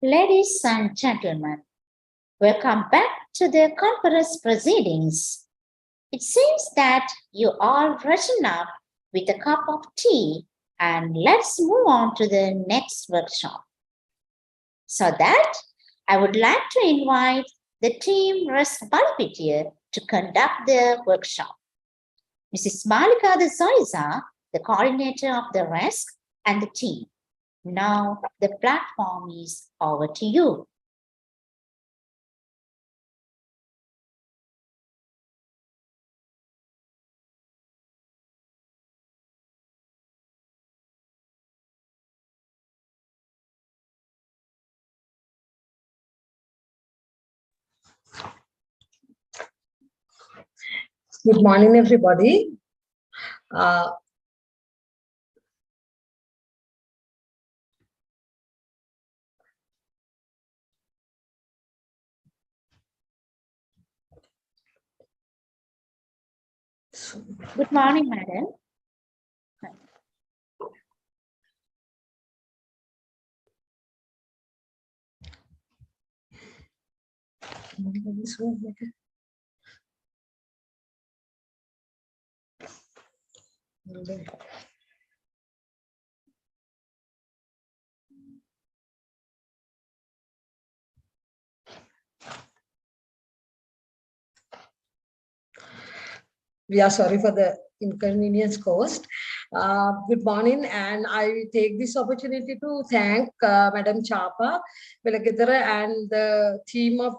Ladies and gentlemen, welcome back to the conference proceedings. It seems that you all rushing up with a cup of tea and let's move on to the next workshop. So that I would like to invite the team RESC to conduct the workshop. Mrs. Malika Desoiza, the coordinator of the RESC and the team. Now the platform is over to you. Good morning, everybody. Good morning, madam. We are sorry for the inconvenience caused. Good morning, and I take this opportunity to thank Madam Chapa Velagidara and the team of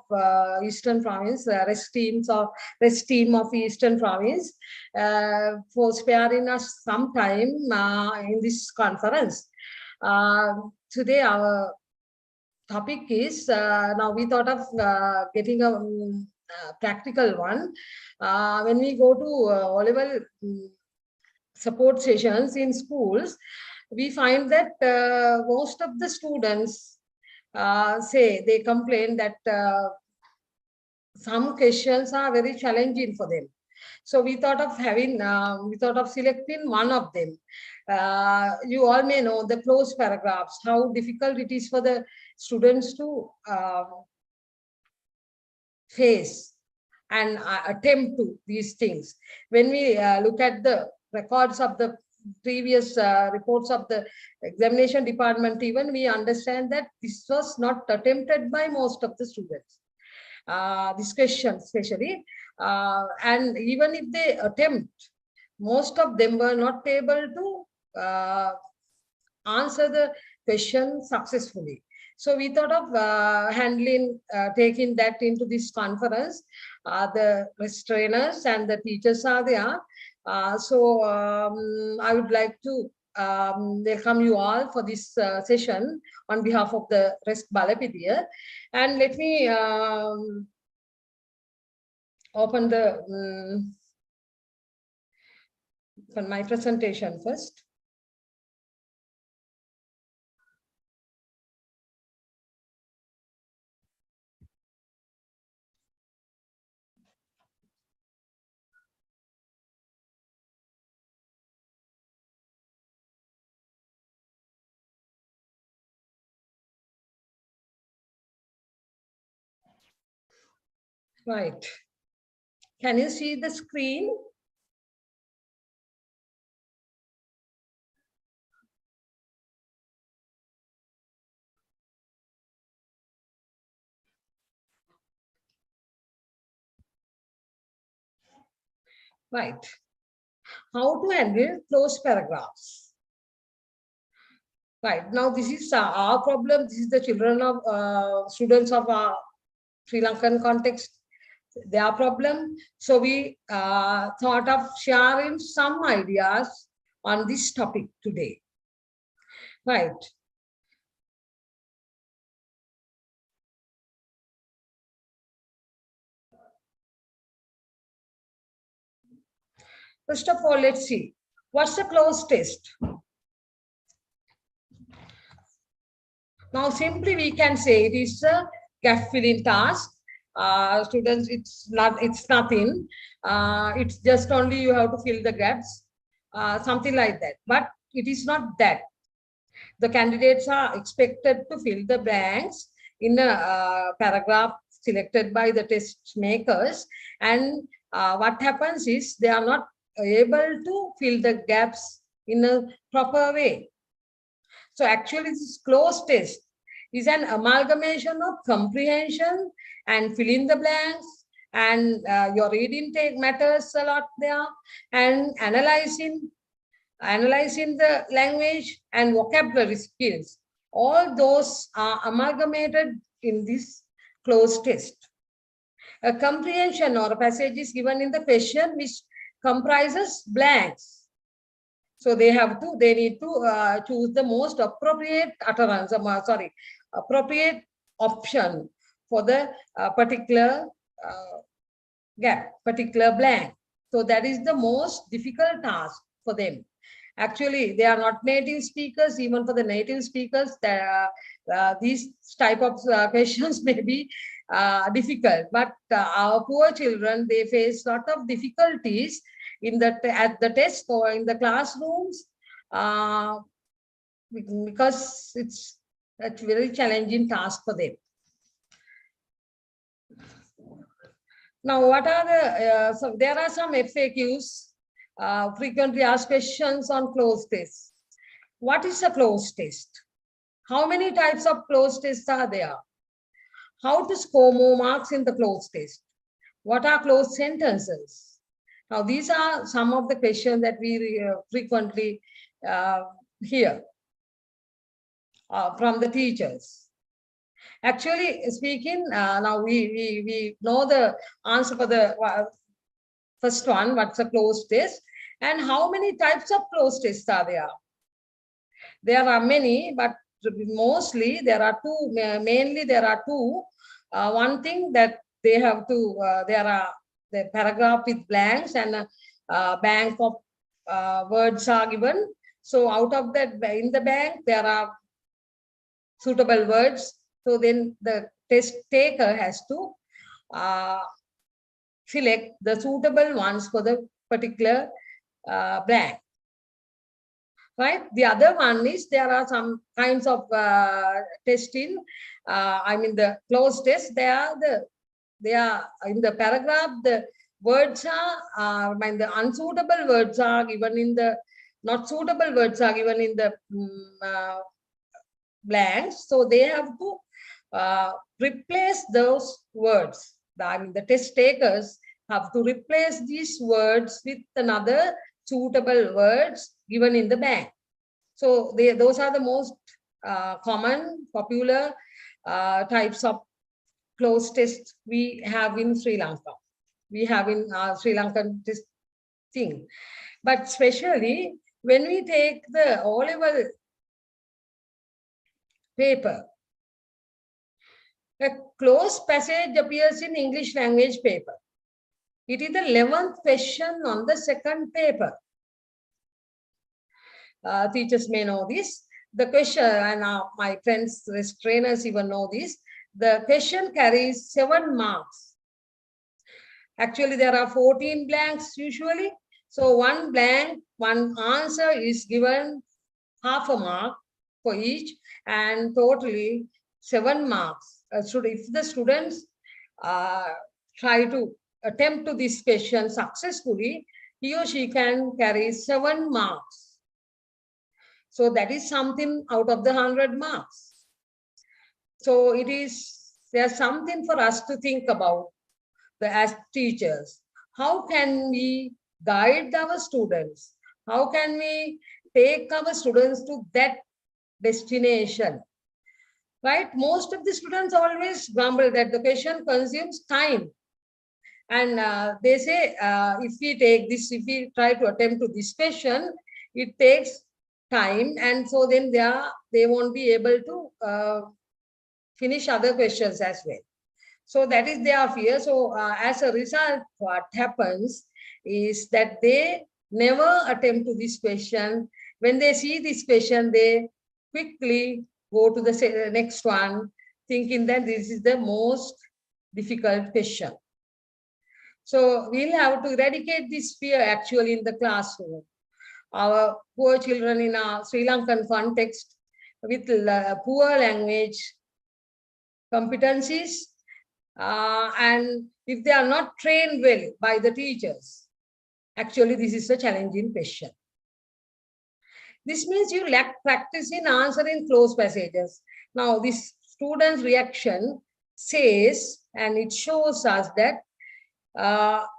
Eastern Province, RESC team of Eastern Province, for sparing us some time in this conference. Today, our topic is now we thought of getting a practical one. When we go to O-level support sessions in schools, we find that most of the students say they complain that some questions are very challenging for them. So we thought of selecting one of them. You all may know the closed paragraphs, how difficult it is for the students to face and attempt to these things. When we look at the records of the previous reports of the examination department, even we understand that this was not attempted by most of the students. This question especially, and even if they attempt, most of them were not able to answer the question successfully. So we thought of taking that into this conference. The trainers and the teachers are there. So I would like to welcome you all for this session on behalf of the RESC Balapitiya. And let me open the my presentation first. Right. Can you see the screen? Right. How to handle closed paragraphs. Right. Now, this is our problem. This is the children of students of our Sri Lankan context, their problem. So we thought of sharing some ideas on this topic today. Right. First of all, let's see. What's the closed test? Now, simply we can say it is a gap filling task. Students, it's nothing. It's just only you have to fill the gaps, something like that. But it is not that. The candidates are expected to fill the blanks in a paragraph selected by the test makers, and what happens is they are not able to fill the gaps in a proper way. So actually this closed test is an amalgamation of comprehension and fill in the blanks, and your reading take matters a lot there, and analyzing the language and vocabulary skills. All those are amalgamated in this closed test. A comprehension or a passage is given in the question which comprises blanks. So they need to choose the most appropriate utterance, appropriate option for the particular gap, particular blank. So that is the most difficult task for them. Actually, they are not native speakers. Even for the native speakers, these type of questions may be difficult. But our poor children, they face a lot of difficulties at the test or in the classrooms because it's a very challenging task for them. Now, what are the, so there are some FAQs, frequently asked questions on closed tests. What is a closed test? How many types of closed tests are there? How to score more marks in the closed test? What are closed sentences? Now, these are some of the questions that we frequently hear from the teachers. Actually speaking, now we know the answer for the first one, what's a closed test, and how many types of closed tests are there? There are many, but mostly there are two, mainly there are two. One thing that they have to, there are the paragraph with blanks and a bank of words are given. So out of that, in the bank, there are suitable words. So then the test taker has to select the suitable ones for the particular blank. Right. The other one is there are some kinds of testing. I mean the closed test. They are in the paragraph. The words are the unsuitable words are given in the not suitable words are given in the blanks. So they have to replace those words. The test takers have to replace these words with another suitable words given in the bank. So those are the most common, popular types of closed tests we have in Sri Lanka. We have in Sri Lankan test thing. But especially when we take the O-level paper, a closed passage appears in English language paper. It is the 11th question on the second paper. Teachers may know this. The question, and my friends, trainers even know this, the question carries 7 marks. Actually, there are 14 blanks usually. So one blank, one answer is given half a mark for each, and totally 7 marks. So if the students try to attempt to this question successfully, he or she can carry 7 marks. So that is something out of the 100 marks. So there's something for us to think about as teachers. How can we guide our students? How can we take our students to that destination? Right? Most of the students always grumble that the question consumes time. And they say, if we try to attempt to this question, it takes time. And so then they won't be able to finish other questions as well. So that is their fear. So as a result, what happens is that they never attempt to this question. When they see this question, they quickly go to the next one, thinking that this is the most difficult question. So we'll have to eradicate this fear actually in the classroom. Our poor children in a Sri Lankan context with poor language competencies, and if they are not trained well by the teachers, actually this is a challenging question. This means you lack practice in answering closed passages. Now, this student's reaction says, and it shows us that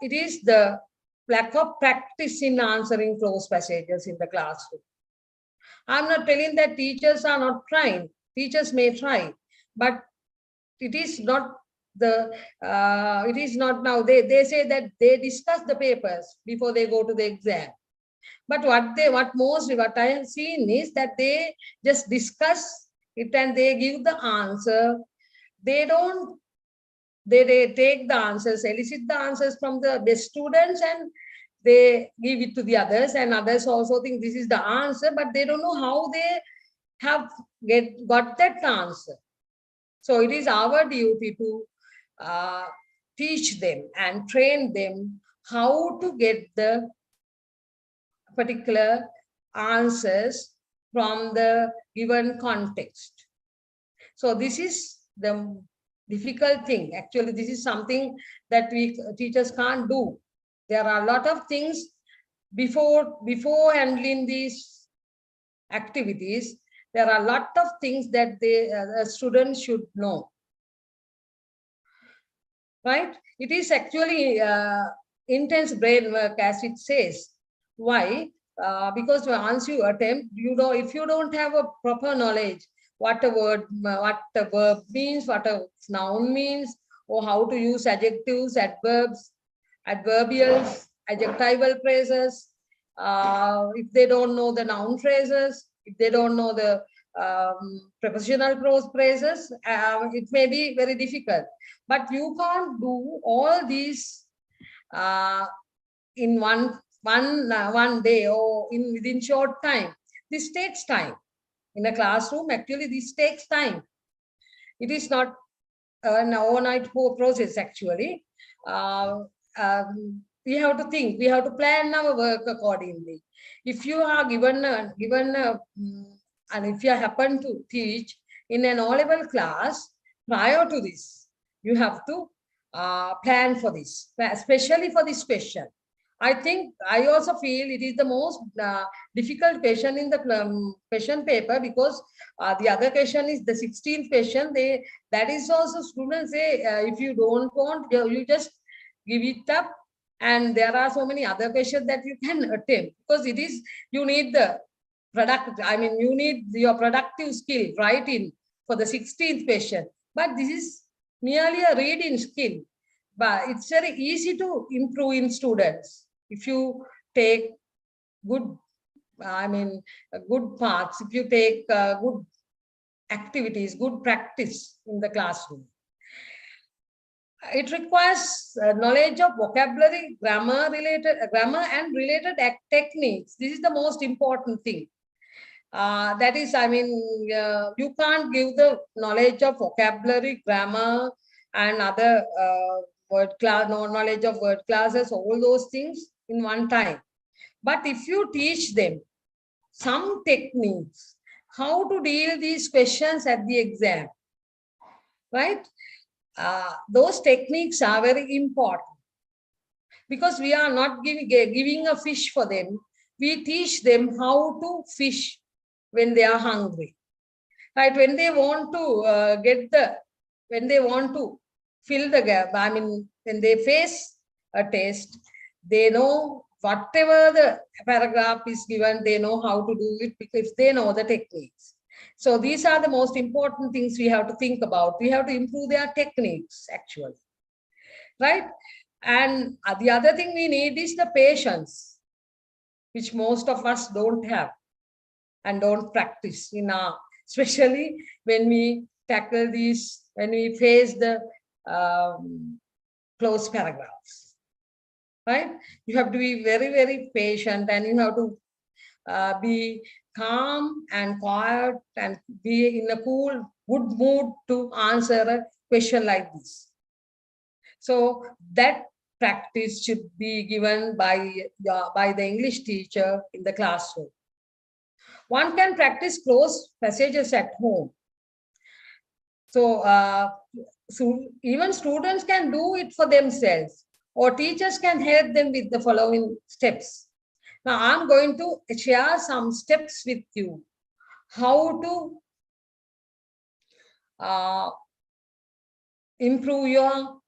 it is the lack of practice in answering closed passages in the classroom. I'm not telling that teachers are not trying. Teachers may try, but it is not it is not now. They say that they discuss the papers before they go to the exam. But what I have seen is that they just discuss it and they give the answer. They don't, they take the answers, elicit the answers from the best students, and they give it to the others, and others also think this is the answer, but they don't know how they have got that answer. So it is our duty to teach them and train them how to get the particular answers from the given context. So this is the difficult thing. Actually, this is something that we teachers can't do. There are a lot of things before handling these activities. There are a lot of things that the students should know. Right? It is actually intense brain work, as it says. Why? Because once you attempt, if you don't have a proper knowledge, what a verb means, what a noun means, or how to use adjectives, adverbs, adverbials, adjectival phrases, if they don't know the noun phrases, if they don't know the prepositional phrases, it may be very difficult. But you can't do all these in one day or within short time. This takes time. In a classroom, actually, this takes time. It is not an overnight process, actually. We have to think, we have to plan our work accordingly. If you are given and if you happen to teach in an O-level class, prior to this, you have to plan for this, especially for this question. I also feel it is the most difficult question in the question paper, because the other question is the 16th question. That is also students say, if you don't want, you just give it up. And there are so many other questions that you can attempt, because it is, you need the you need your productive skill writing for the 16th question. But this is merely a reading skill. But it's very easy to improve in students if you take good, good paths, if you take good activities, good practice in the classroom. It requires knowledge of vocabulary, grammar and related techniques. This is the most important thing. That is, you can't give the knowledge of vocabulary, grammar, and other knowledge of word classes, all those things in one time. But if you teach them some techniques, how to deal these questions at the exam, right? Those techniques are very important, because we are not giving a fish for them. We teach them how to fish when they are hungry, right? When they want to when they want to fill the gap, when they face a test, they know whatever the paragraph is given, they know how to do it, because they know the techniques. So these are the most important things we have to think about. We have to improve their techniques, actually, right? And the other thing we need is the patience, which most of us don't have and don't practice especially when we tackle these, when we face the closed paragraphs, right? You have to be very, very patient, and you have to be calm and quiet and be in a cool, good mood to answer a question like this. So that practice should be given by the English teacher in the classroom. One can practice closed passages at home. So, so even students can do it for themselves, or teachers can help them with the following steps. Now, I'm going to share some steps with you how to improve your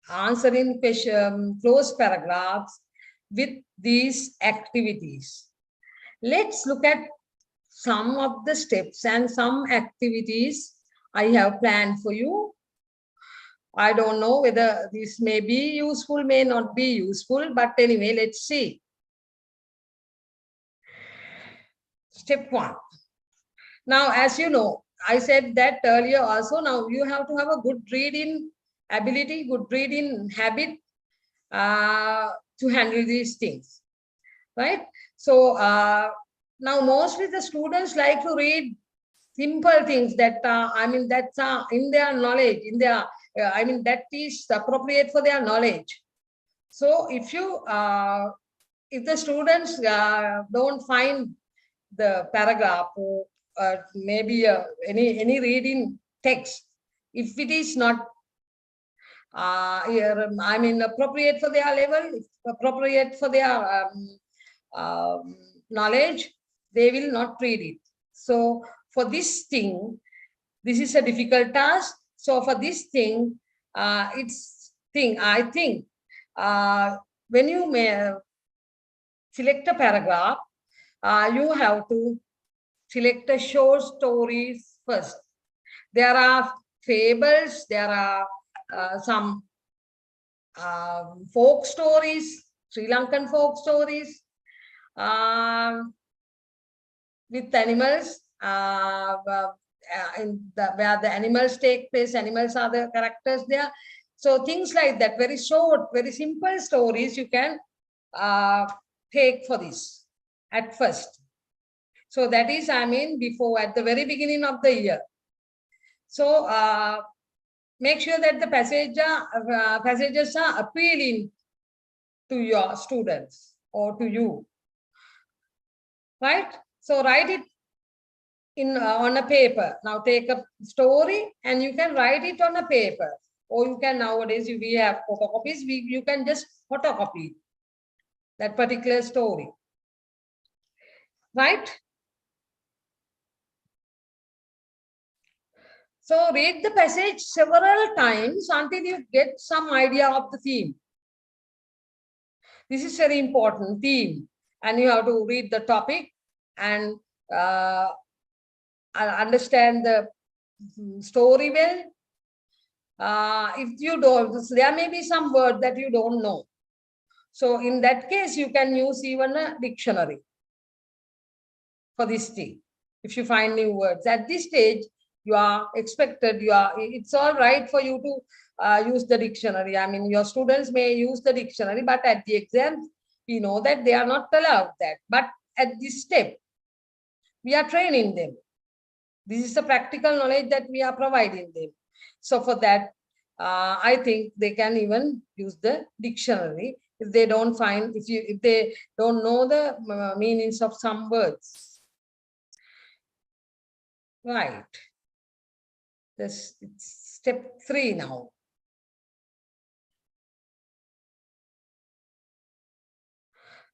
answering question, close paragraphs with these activities. Let's look at some of the steps and some activities I have planned for you. I don't know whether this may be useful, may not be useful, but anyway, let's see. Step 1. Now, as you know, I said that earlier also, now you have to have a good reading ability, good reading habit to handle these things, right? So now mostly the students like to read simple things that that's in their knowledge, in their that is appropriate for their knowledge. So if you if the students don't find the paragraph or maybe any reading text, if it is not appropriate for their level, appropriate for their knowledge, they will not read it. So for this thing, this is a difficult task. So for this thing, I think when you may select a paragraph, you have to select a short stories first. There are fables, there are some folk stories, Sri Lankan folk stories with animals, where the animals take place, animals are the characters there. So things like that, very short, very simple stories you can take for this at first. So that is, before, at the very beginning of the year. So make sure that the passages are appealing to your students or to you, right? So write it in on a paper. Now take a story and you can write it on a paper, or you can, nowadays we have photocopies, you can just photocopy that particular story, right? So read the passage several times until you get some idea of the theme. This is very important, theme, and you have to read the topic and understand the story well. If you don't, there may be some word that you don't know. So in that case, you can use even a dictionary for this thing. If you find new words at this stage, you are expected, it's all right for you to use the dictionary. Your students may use the dictionary, but at the exam, we know that they are not allowed that. But at this step, we are training them. This is the practical knowledge that we are providing them. So for that, I think they can even use the dictionary if they don't find, if they don't know the meanings of some words. Right. This it's step 3 now.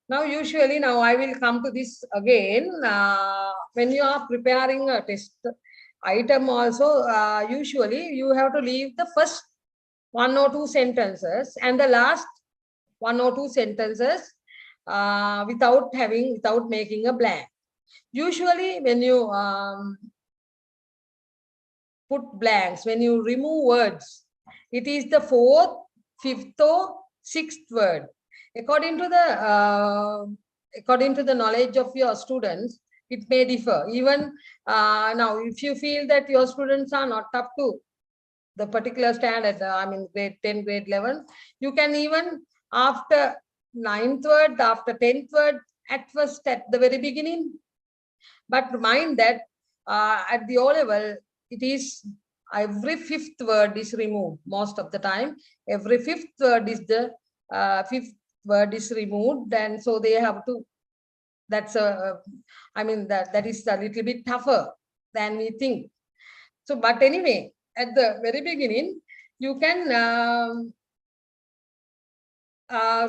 Now, usually, now I will come to this again. When you are preparing a test item also, usually you have to leave the first 1 or 2 sentences and the last 1 or 2 sentences without making a blank. Usually, when you put blanks, when you remove words, it is the 4th, 5th, or 6th word. According to the knowledge of your students, it may differ. Even now, if you feel that your students are not up to the particular standard, grade 10, grade 11, you can even after 9th word, after 10th word, at first, at the very beginning. But mind that at the O level, it is every 5th word is removed most of the time. Every 5th word is the 5th word is removed, and so they have to, that's that is a little bit tougher than we think. So, but anyway, at the very beginning, you can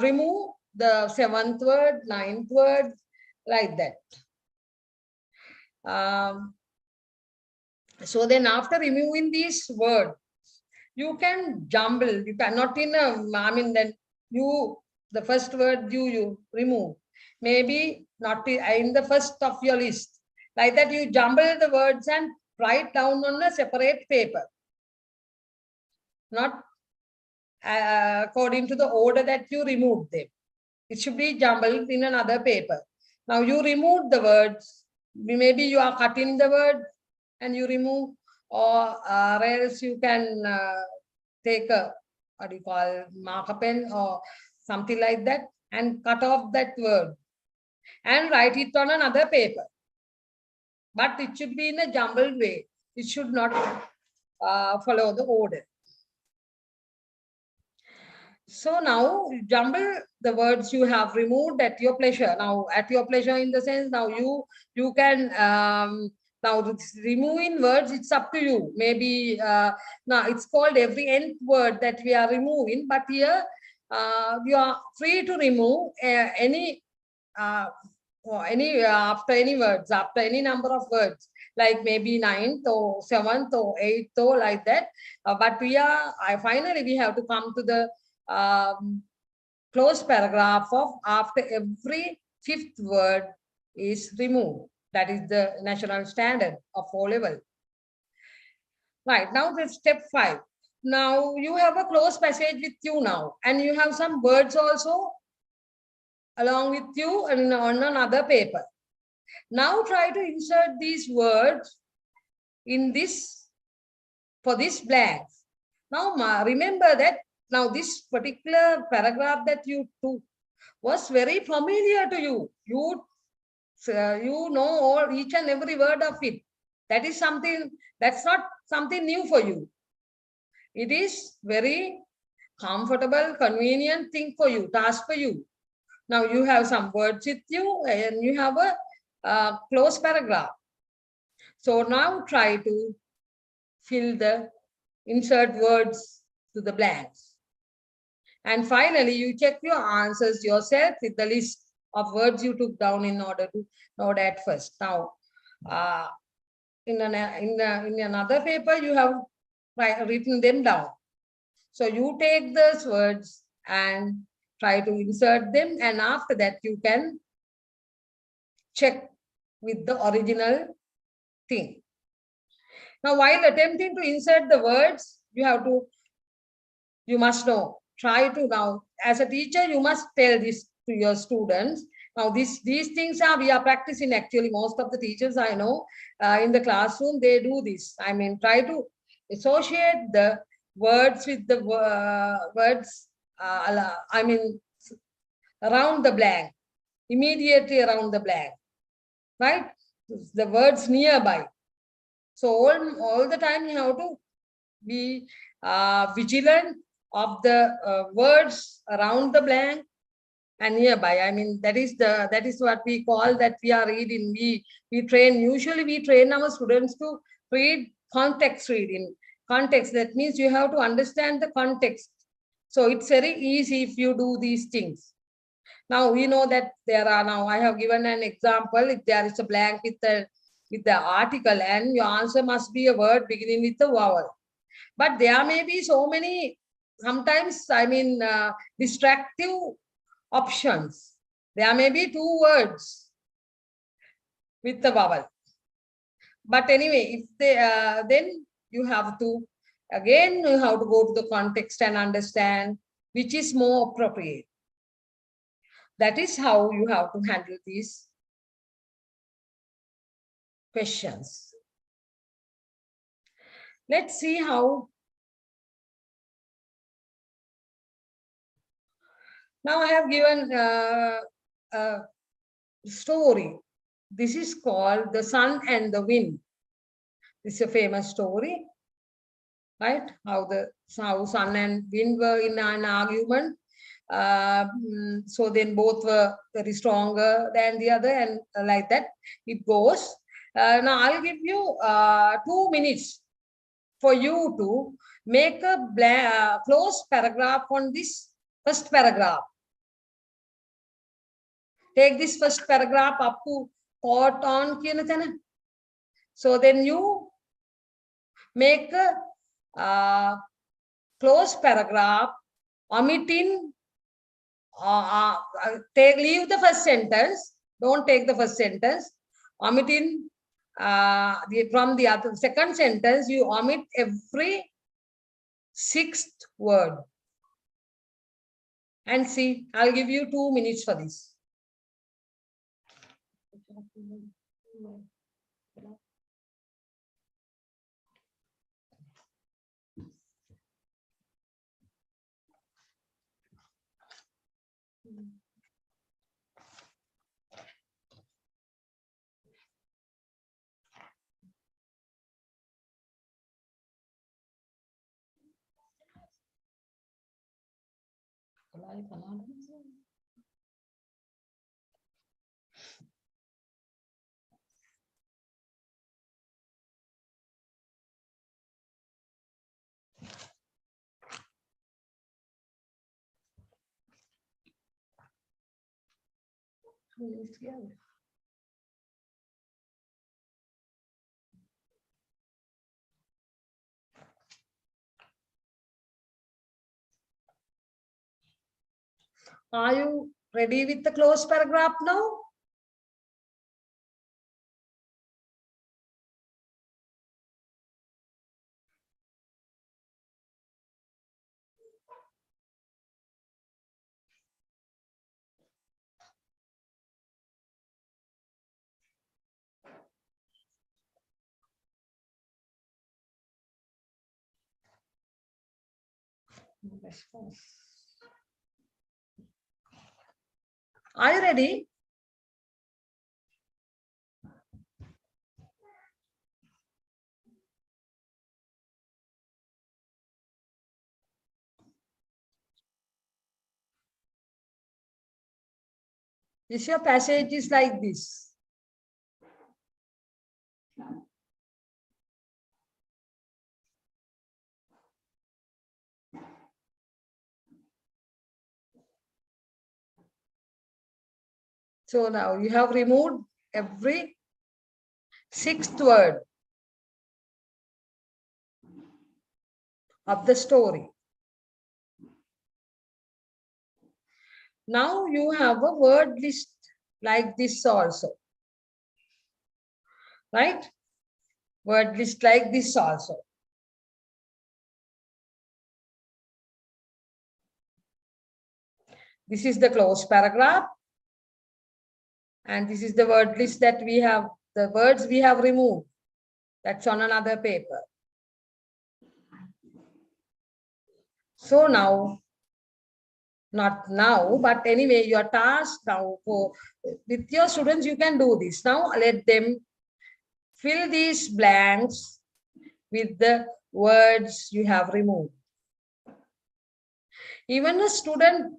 remove the 7th word, 9th word, like that. So then after removing these words, you can jumble. You cannot in a, I mean, then the first word you remove. Maybe not in the first of your list. Like that, you jumble the words and write down on a separate paper. Not according to the order that you removed them. It should be jumbled in another paper. Now you remove the words. Maybe you are cutting the word and you remove, or else you can take a, what do you call, marker pen or something like that and cut off that word and write it on another paper. But it should be in a jumbled way. It should not follow the order. So now jumble the words you have removed at your pleasure. Now at your pleasure in the sense, now you can now removing words, it's up to you. Maybe now it's called every nth word that we are removing, but here you are free to remove any after any words, after any number of words, like maybe 9th or 7th or 8th or like that. But finally we have to come to the close paragraph of after every 5th word is removed. That is the national standard of O-level. Right, now the step 5. Now you have a close passage with you now, and you have some words also along with you and on another paper. Now try to insert these words in this, for this blank. Now remember that now this particular paragraph that you took was very familiar to you. You know each and every word of it. That is something, that's not something new for you. It is very comfortable, convenient thing for you, task for you. Now you have some words with you and you have a close paragraph. So now try to insert words to the blanks. And finally, you check your answers yourself with the list of words you took down in order to note at first. Now, in another paper, you have written them down. So you take those words and try to insert them, and after that you can check with the original thing. Now, while attempting to insert the words, you must know, try to now, as a teacher, you must tell this to your students. Now, these things we are practicing actually. Most of the teachers I know in the classroom, they do this. I mean, try to associate the words with the words, I mean, around the blank, immediately around the blank, right? The words nearby. So all the time you have to be vigilant of the words around the blank and nearby. I mean, that is what we call that we are reading. Usually we train our students to read context reading. Context, that means you have to understand the context. So it's very easy if you do these things. Now we know that there are, now I have given an example. If there is a blank with the article, and your answer must be a word beginning with a vowel. But there may be so many, sometimes, I mean, distractive options. There may be 2 words with the vowel. But anyway, if they, then you have to, again, you have to go to the context and understand which is more appropriate. That is how you have to handle these questions. Let's see how. Now I have given a story. This is called The Sun and the Wind. This is a famous story, right? How sun and wind were in an argument. So then both were very stronger than the other, and like that it goes. Now I'll give you 2 minutes for you to make a close paragraph on this first paragraph. Take this first paragraph up to caught on. So then you make a close paragraph, omitting, leave the first sentence. Don't take the first sentence. Omitting from the other second sentence, you omit every sixth word. And see, I'll give you 2 minutes for this. Are you ready with the close paragraph now? Are you ready? Your passage is like this. So now you have removed every sixth word of the story. Now you have a word list like this also. Right? Word list like this also. This is the closed paragraph. And this is the word list that we have, the words we have removed. That's on another paper. So now, not now, but anyway, your task now for with your students, you can do this. Now let them fill these blanks with the words you have removed. Even a student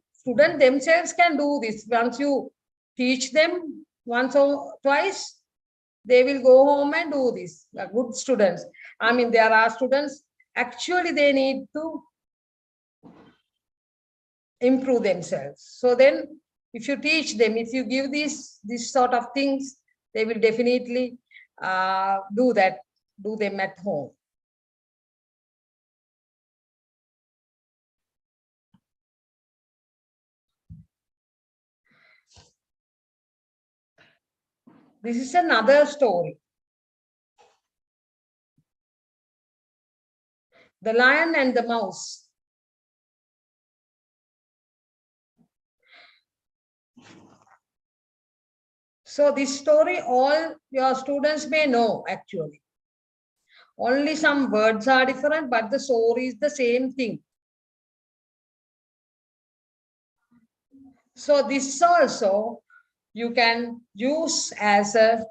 themselves can do this. Once you teach them once or twice, they will go home and do this. Good students. I mean, there are students, actually they need to improve themselves. So then if you teach them, if you give this sort of things, they will definitely do them at home. This is another story. The Lion and the Mouse. So this story, all your students may know actually. Only some words are different, but the story is the same thing. So this also you can use as a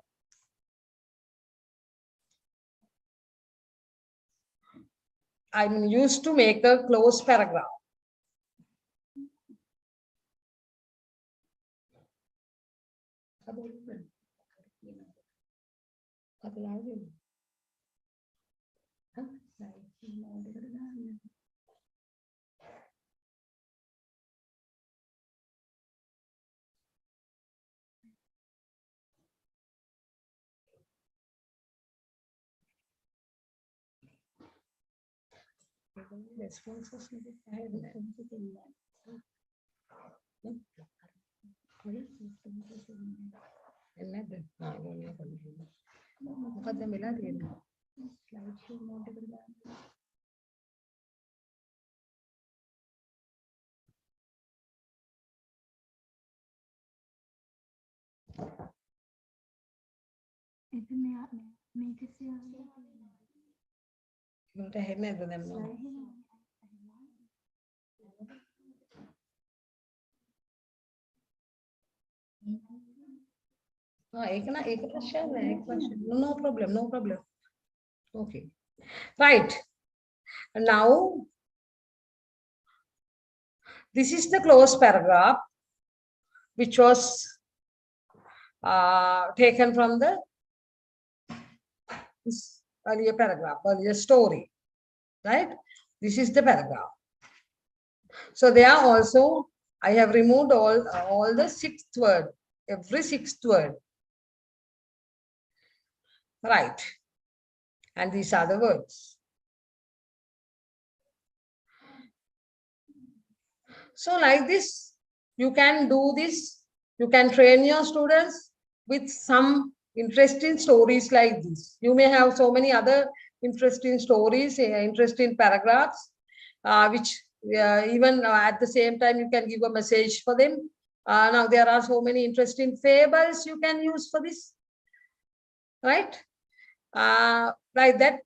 I'm used to make a close paragraph. No problem, no problem. Okay. Right. Now, this is the closed paragraph, which was taken from the this earlier paragraph, earlier story, right? This is the paragraph. So there are also, I have removed all the sixth word, every sixth word, right? And these are the words. So like this, you can do this. You can train your students with some interesting stories like this. You may have so many other interesting stories, interesting paragraphs, which even at the same time you can give a message for them. Now there are so many interesting fables you can use for this, right? Like that,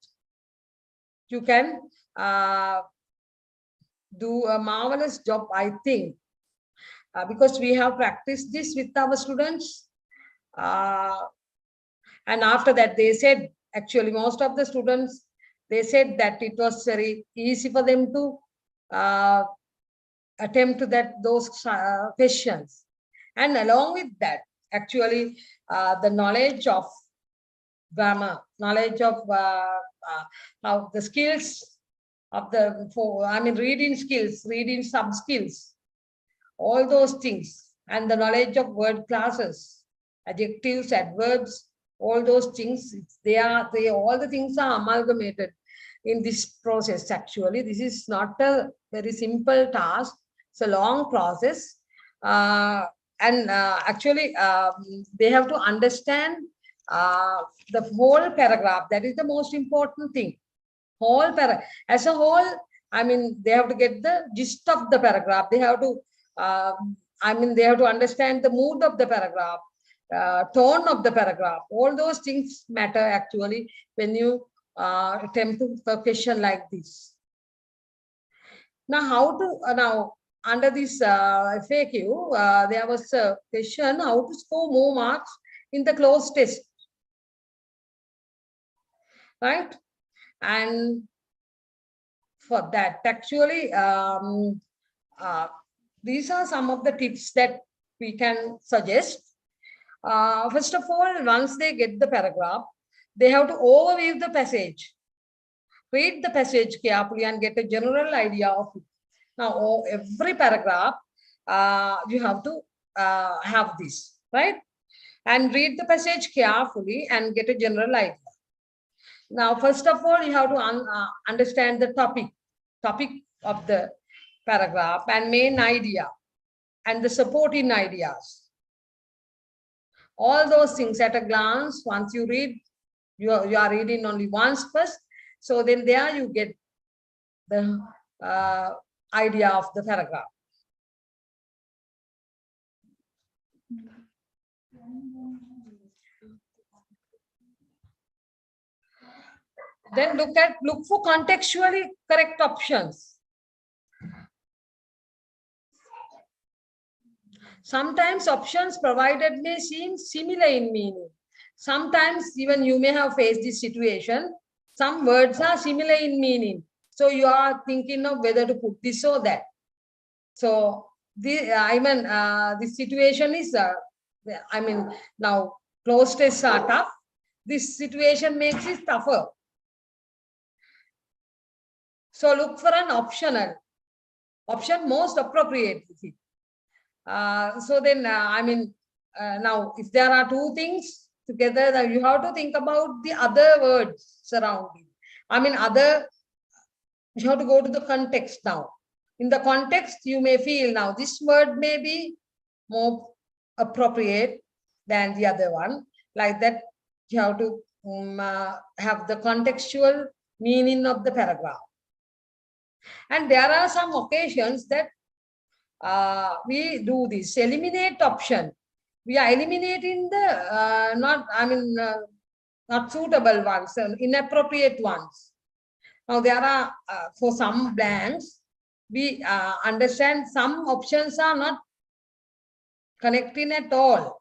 you can do a marvelous job, I think, because we have practiced this with our students. And after that, they said, actually, most of the students, they said that it was very easy for them to attempt those questions. And along with that, actually, the knowledge of grammar, knowledge of how the skills of reading skills, reading sub skills, all those things, and the knowledge of word classes, adjectives, adverbs, all those things, all the things are amalgamated in this process. Actually, this is not a very simple task. It's a long process. Actually, they have to understand the whole paragraph. That is the most important thing. Whole paragraph. As a whole, they have to get the gist of the paragraph. They have to, they have to understand the mood of the paragraph, tone of the paragraph. All those things matter actually when you attempt a question like this. Now, how to under this FAQ, there was a question how to score more marks in the closed test, right? And for that, actually, these are some of the tips that we can suggest. First of all, once they get the paragraph, they have to overview the passage. Read the passage carefully and get a general idea of it. Now, every paragraph, you have to have this, right? And read the passage carefully and get a general idea. Now, first of all, you have to understand the topic of the paragraph and main idea and the supporting ideas. All those things at a glance, once you read, you are reading only once first. So then there you get the idea of the paragraph. Then look for contextually correct options. Sometimes options provided may seem similar in meaning. Sometimes even you may have faced this situation. Some words are similar in meaning. So you are thinking of whether to put this or that. So this situation is, now closed tests are tough. This situation makes it tougher. So look for an option most appropriate. So then, now if there are two things together, then you have to think about the other words surrounding. You have to go to the context now. In the context, you may feel now this word may be more appropriate than the other one. Like that, you have to have the contextual meaning of the paragraph. And there are some occasions that we do this eliminate option. We are eliminating the not suitable ones, inappropriate ones. Now there are for some blanks, we understand some options are not connecting at all.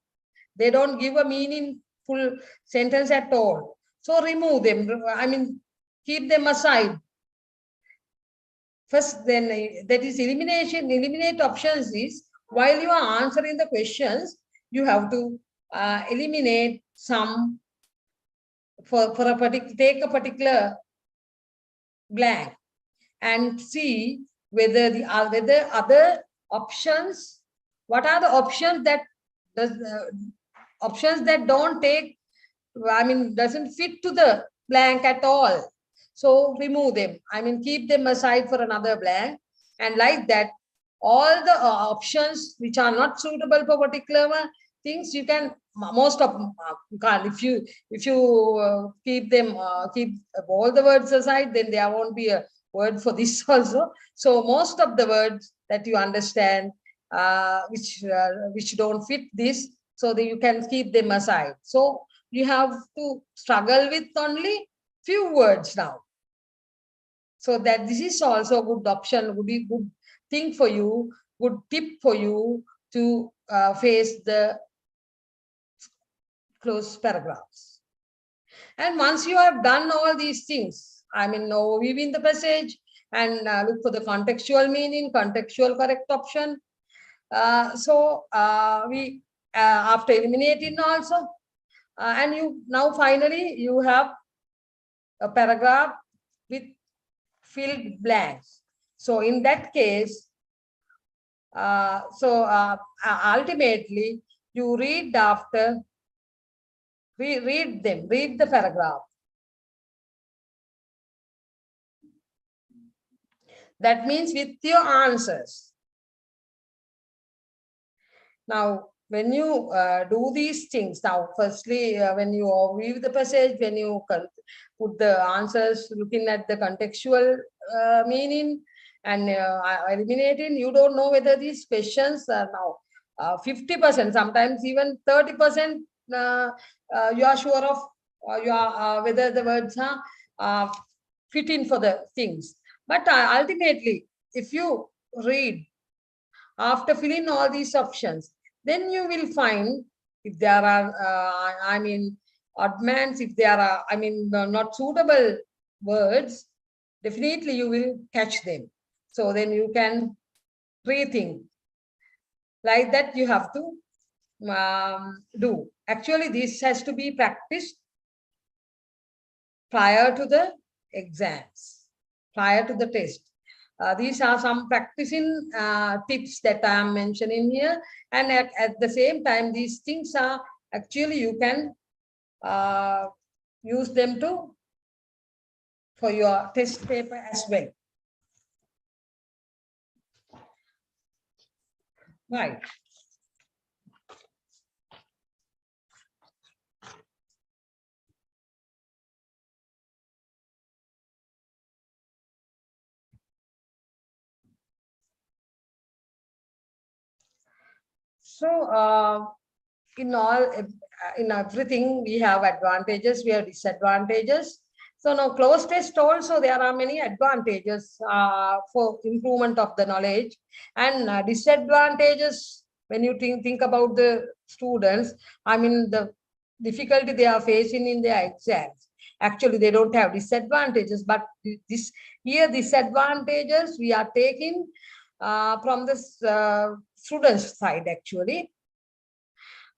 They don't give a meaningful sentence at all. So remove them. Keep them aside. First, then that is elimination. Eliminate options is while you are answering the questions, you have to eliminate some for a particular, take a particular blank and see whether the whether other options, what are the options that options that don't take, doesn't fit to the blank at all. So remove them. Keep them aside for another blank. And like that, all the options which are not suitable for particular things, you can, most of you can't. If you keep them, keep all the words aside, then there won't be a word for this also. So most of the words that you understand, which don't fit this, so that you can keep them aside. So you have to struggle with only few words now. So that this is also a good option, would be good thing for you, good tip for you to face the closed paragraphs. And once you have done all these things, overviewing the passage and look for the contextual meaning, contextual correct option. We after eliminating also, and you now finally you have a paragraph with filled blanks. So in that case, ultimately you read after, read the paragraph. That means with your answers. Now, when you do these things, now firstly, when you overview the passage, when you put the answers looking at the contextual meaning and eliminating, you don't know whether these questions are now 50%, sometimes even 30%, you are sure of whether the words are fitting for the things. But ultimately, if you read after filling all these options, then you will find if there are, oddmans, if there are, not suitable words, definitely you will catch them. So then you can rethink. Like that you have to do. Actually, this has to be practiced prior to the exams, prior to the test. These are some practicing tips that I am mentioning here. And at the same time, these things are actually you can use them for your test paper as well. Right. So in everything we have advantages, we have disadvantages. So now closed test also there are many advantages for improvement of the knowledge, and disadvantages when you think about the students. The difficulty they are facing in their exams. Actually, they don't have disadvantages, but disadvantages we are taking from the students' side actually.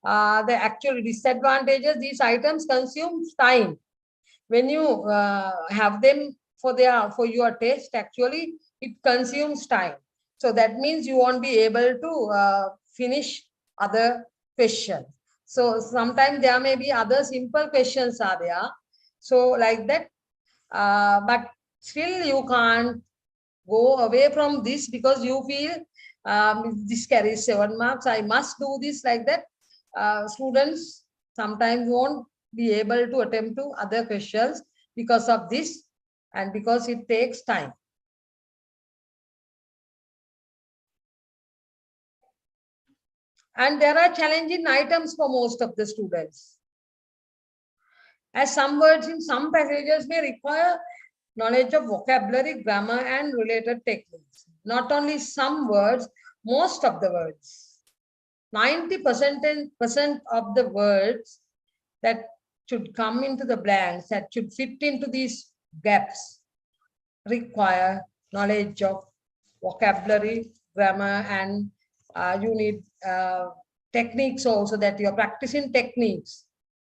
The actual disadvantages, these items consume time. When you have them for your test, actually, it consumes time. So that means you won't be able to finish other questions. So sometimes there may be other simple questions are there. So like that, but still you can't go away from this because you feel this carries 7 marks. I must do this like that. Students sometimes won't be able to attempt to other questions because of this and because it takes time. And there are challenging items for most of the students, as some words in some passages may require knowledge of vocabulary, grammar, and related techniques. Not only some words, most of the words. 90% of the words that should come into the blanks, that should fit into these gaps, require knowledge of vocabulary, grammar, and you need techniques also, that you are practicing techniques.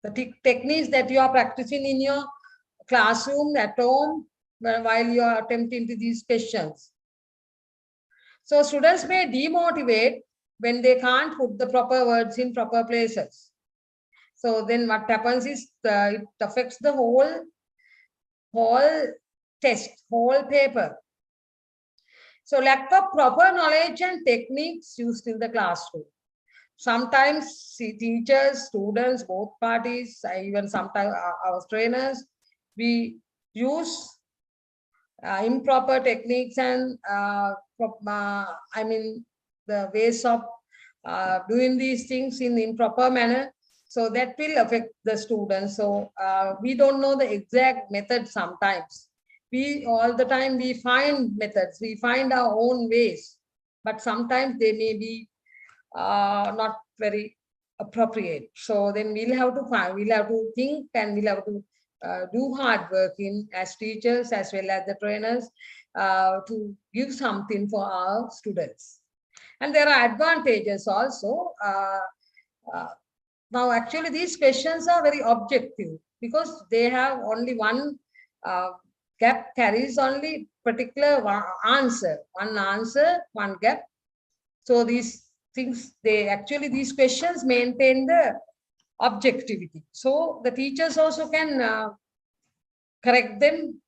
The techniques that you are practicing in your classroom, at home, while you are attempting to these questions. So students may demotivate when they can't put the proper words in proper places. So then what happens is it affects the whole test, whole paper. So lack of proper knowledge and techniques used in the classroom. Sometimes teachers, students, both parties, even sometimes our trainers, we use improper techniques and I mean the ways of doing these things in improper manner. So that will affect the students. So we don't know the exact method sometimes. We all the time we find methods, we find our own ways, but sometimes they may be not very appropriate. So then we'll have to think, and we'll have to do hard work in as teachers as well as the trainers to give something for our students. And there are advantages also. Now, actually, these questions are very objective because they have only one gap carries only particular answer, one gap. So these things, these questions maintain the objectivity. So the teachers also can correct them.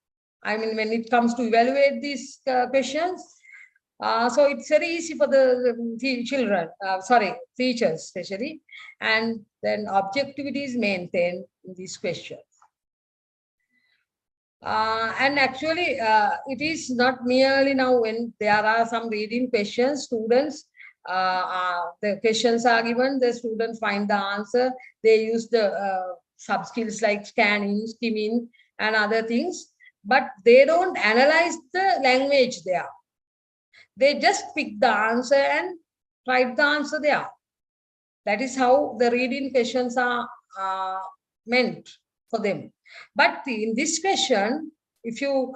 I mean, when it comes to evaluate these questions, so it's very easy for the children, teachers especially, and then objectivity is maintained in these questions. And actually, it is not merely now when there are some reading questions, students, the questions are given, the students find the answer, they use the sub skills like scanning, skimming, and other things, but they don't analyze the language there. They just pick the answer and write the answer there. That is how the reading questions are meant for them. But in this question, if you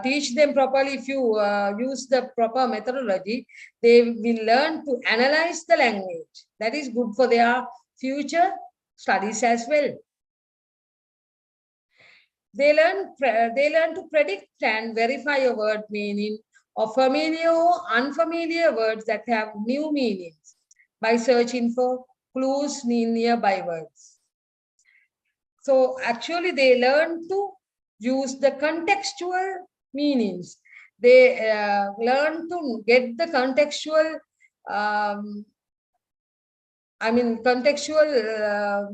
teach them properly, if you use the proper methodology, they will learn to analyze the language. That is good for their future studies as well. They learn to predict and verify a word meaning of familiar or unfamiliar words that have new meanings by searching for clues in nearby words. So actually they learn to use the contextual meanings. They learn to get the contextual, contextual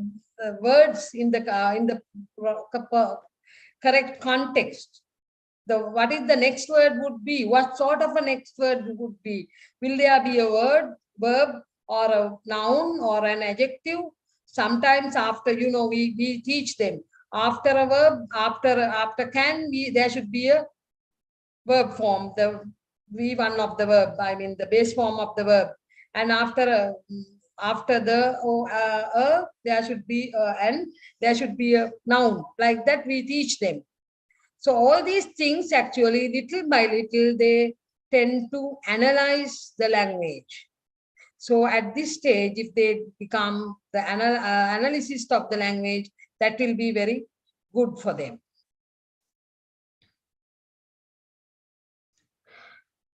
words in the correct context. What is the next word would be? What sort of a next word would be? Will there be a word, verb, or a noun or an adjective? Sometimes after, we teach them after a verb, after can, there should be a verb form, the V1 of the verb, the base form of the verb. And after the there should be and there should be a noun. Like that we teach them. So all these things actually, little by little, they tend to analyze the language. So at this stage, if they become the analyst of the language, that will be very good for them.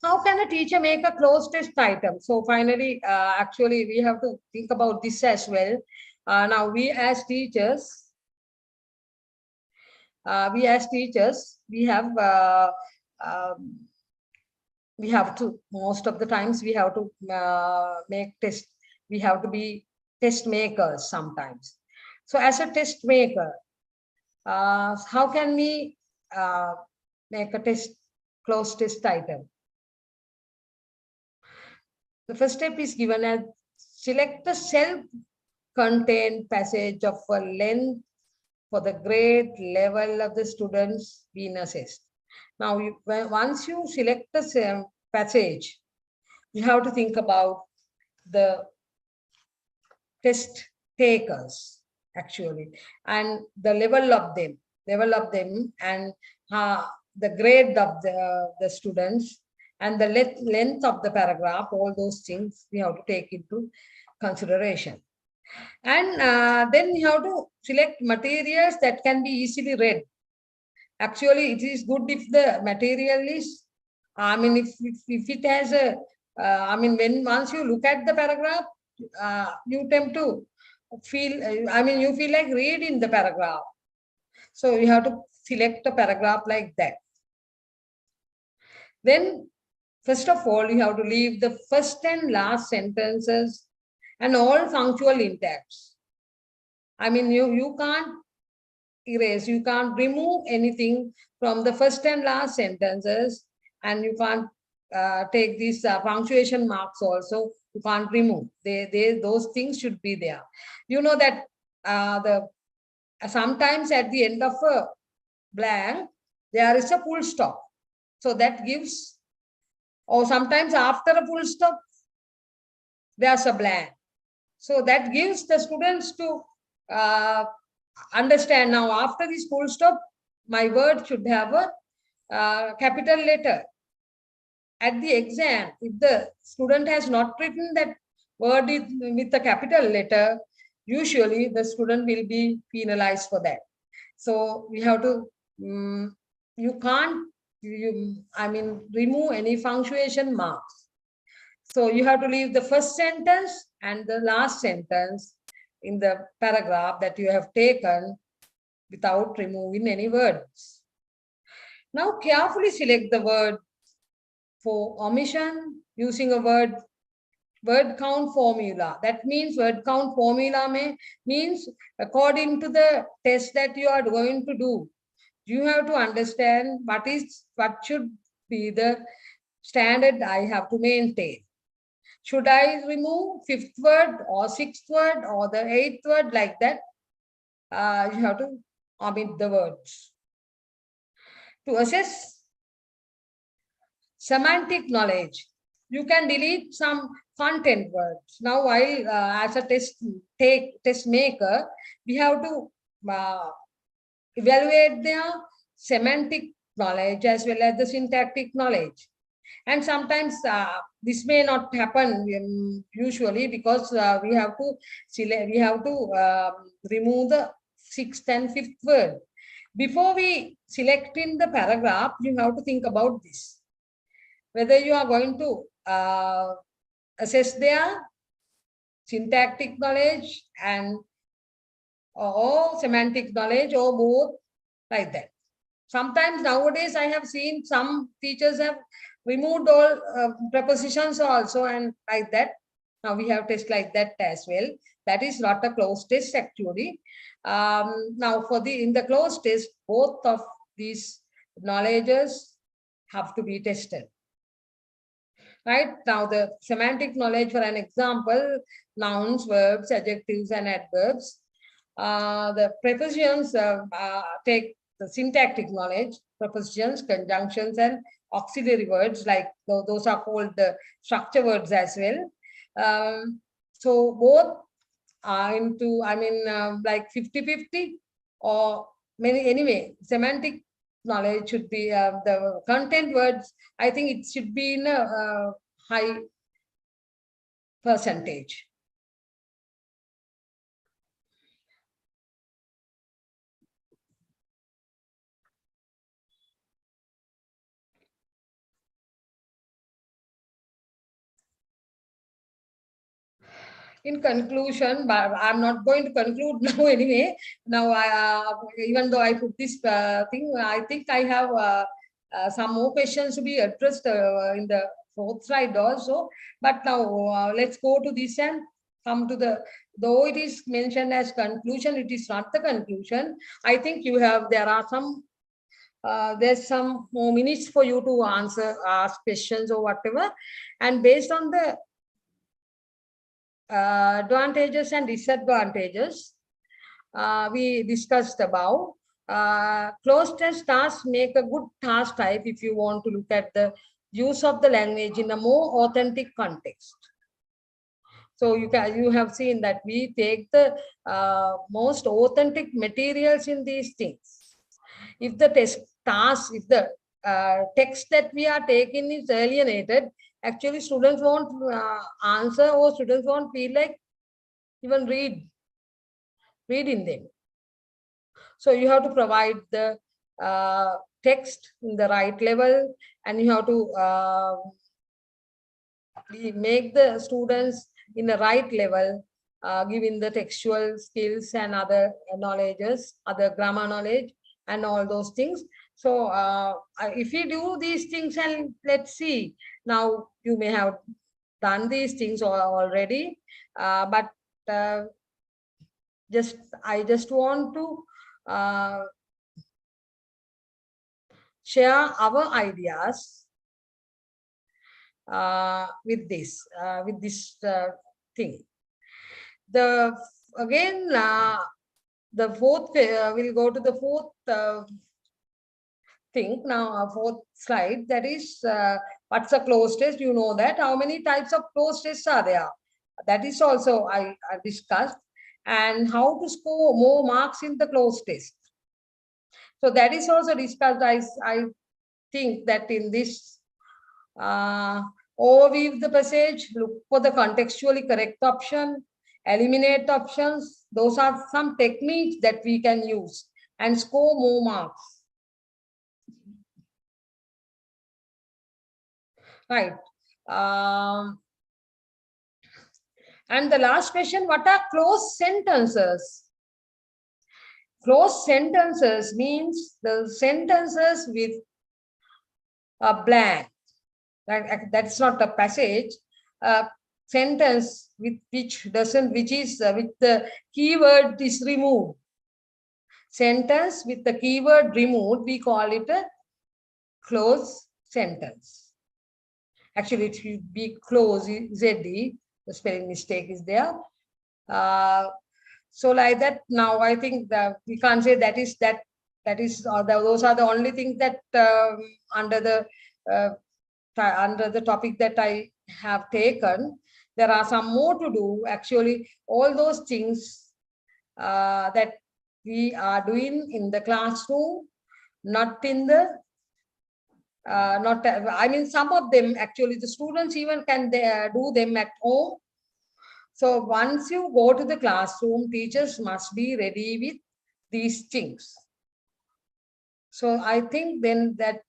How can a teacher make a closed test item? So finally, actually, we have to think about this as well. Now, we as teachers, um, we have to, most of the times we have to make test, we have to be test makers sometimes. So as a test maker, how can we make a closed test item? The first step is given as select the self-contained passage of a length for the grade level of the students being assessed. Now, once you select the same passage, you have to think about the test takers actually, and the level of them, and the grade of the students, and the length of the paragraph. All those things we have to take into consideration. And then you have to select materials that can be easily read. Actually, it is good if the material is, I mean, if it has a, I mean, once you look at the paragraph, you tend to feel, I mean, you feel like reading the paragraph. So you have to select a paragraph like that. Then, first of all, you have to leave the first and last sentences and all punctual intact. I mean, you can't erase, you can't remove anything from the first and last sentences, and you can't take these punctuation marks also, you can't remove. Those things should be there. You know that sometimes at the end of a blank, there is a full stop. So that gives, or sometimes after a full stop, there's a blank. So that gives the students to understand, now after this full stop, my word should have a capital letter. At the exam, if the student has not written that word with a capital letter, usually the student will be penalized for that. So we have to, you can't, I mean, remove any punctuation marks. So you have to leave the first sentence and the last sentence in the paragraph that you have taken without removing any words. Now carefully select the word for omission using a word count formula. That means word count formula means according to the test that you are going to do, you have to understand what should be the standard I have to maintain. Should I remove fifth word or sixth word or the eighth word, like that? You have to omit the words. To assess semantic knowledge, you can delete some content words. Now, while as a test maker, we have to evaluate their semantic knowledge as well as the syntactic knowledge. And sometimes this may not happen usually, because we have to remove the sixth and fifth word. Before we select in the paragraph, you have to think about this, whether you are going to assess their syntactic knowledge and or semantic knowledge, or both, like that. Sometimes nowadays I have seen some teachers have removed all prepositions also, and like that. Now we have tests like that as well. That is not a closed test actually. Now in the closed test, both of these knowledges have to be tested. Right? Now the semantic knowledge, for an example, nouns, verbs, adjectives, and adverbs. The prepositions take the syntactic knowledge, prepositions, conjunctions, and auxiliary words, like those are called the structure words as well. So both are into, I mean, like 50-50, or anyway, semantic knowledge should be the content words. I think it should be in a high percentage. In conclusion, but I'm not going to conclude now anyway. Now, even though I put this thing, I think I have some more questions to be addressed in the fourth slide also. But now let's go to this and come to the, though it is mentioned as conclusion, it is not the conclusion. I think you have, there are some, there's some more minutes for you to ask questions or whatever. And based on the advantages and disadvantages we discussed above. Closed test tasks make a good task type if you want to look at the use of the language in a more authentic context. So you have seen that we take the most authentic materials in these things. If the task, if the text that we are taking is alienated, actually students won't answer, or students won't feel like even reading them. So you have to provide the text in the right level, and you have to make the students in the right level, giving the textual skills and other knowledges, other grammar knowledge and all those things. So if you do these things, and let's see, now you may have done these things already, but I just want to share our ideas with this thing. The again the fourth we'll go to the fourth thing now, fourth slide, that is what's a closed test. You know that how many types of closed tests are there, that is also I discussed, and how to score more marks in the closed test. So that is also discussed. I think that in this overview the passage, look for the contextually correct option, eliminate options. Those are some techniques that we can use and score more marks. Right. And the last question, what are closed sentences? Closed sentences means the sentences with a blank. That's not a passage. A sentence with which the keyword is removed. Sentence with the keyword removed, we call it a closed sentence. Actually, it should be close, ZD, the spelling mistake is there. So like that, now I think that we can't say that is those are the only things that under the topic that I have taken. There are some more to do. Actually, all those things that we are doing in the classroom, not in the I mean, some of them actually the students even can do them at home. So once you go to the classroom, teachers must be ready with these things. So I think then that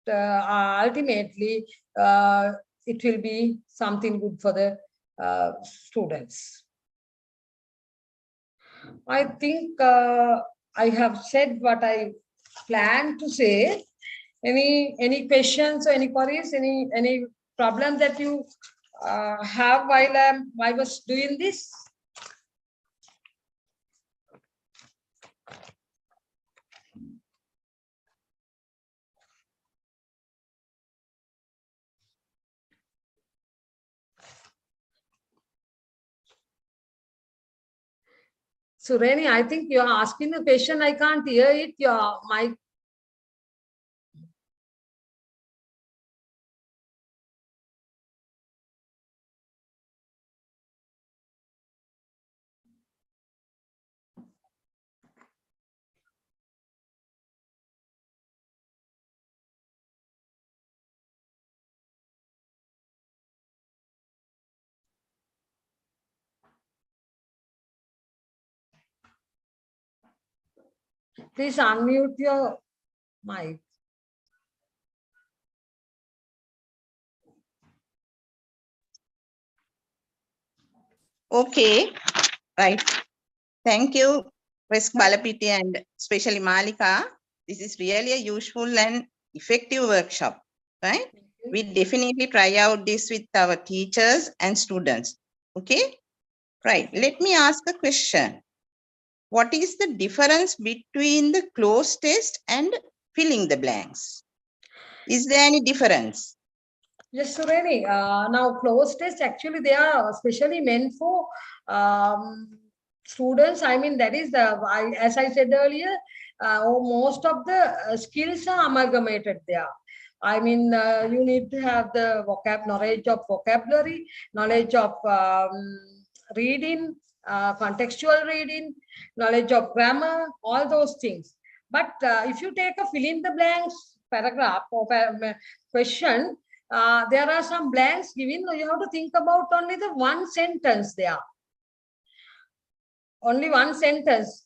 ultimately it will be something good for the students. I think I have said what I planned to say. Any questions or any queries, any problem that you have while I was doing this? Sureni, I think you are asking a question. I can't hear it. Your mic. Please unmute your mic. Okay, right. Thank you, RESC Balapiti and especially Malika. This is really a useful and effective workshop, right? We definitely try out this with our teachers and students. Okay, right. Let me ask a question. What is the difference between the cloze test and filling the blanks? Is there any difference? Yes, Sureni. Now, cloze tests actually they are specially meant for students. I mean, that is as I said earlier, most of the skills are amalgamated there. I mean, you need to have the knowledge of vocabulary, knowledge of reading, contextual reading, knowledge of grammar, all those things. But if you take a fill in the blanks paragraph or question, there are some blanks given. You have to think about only the one sentence there. Only one sentence.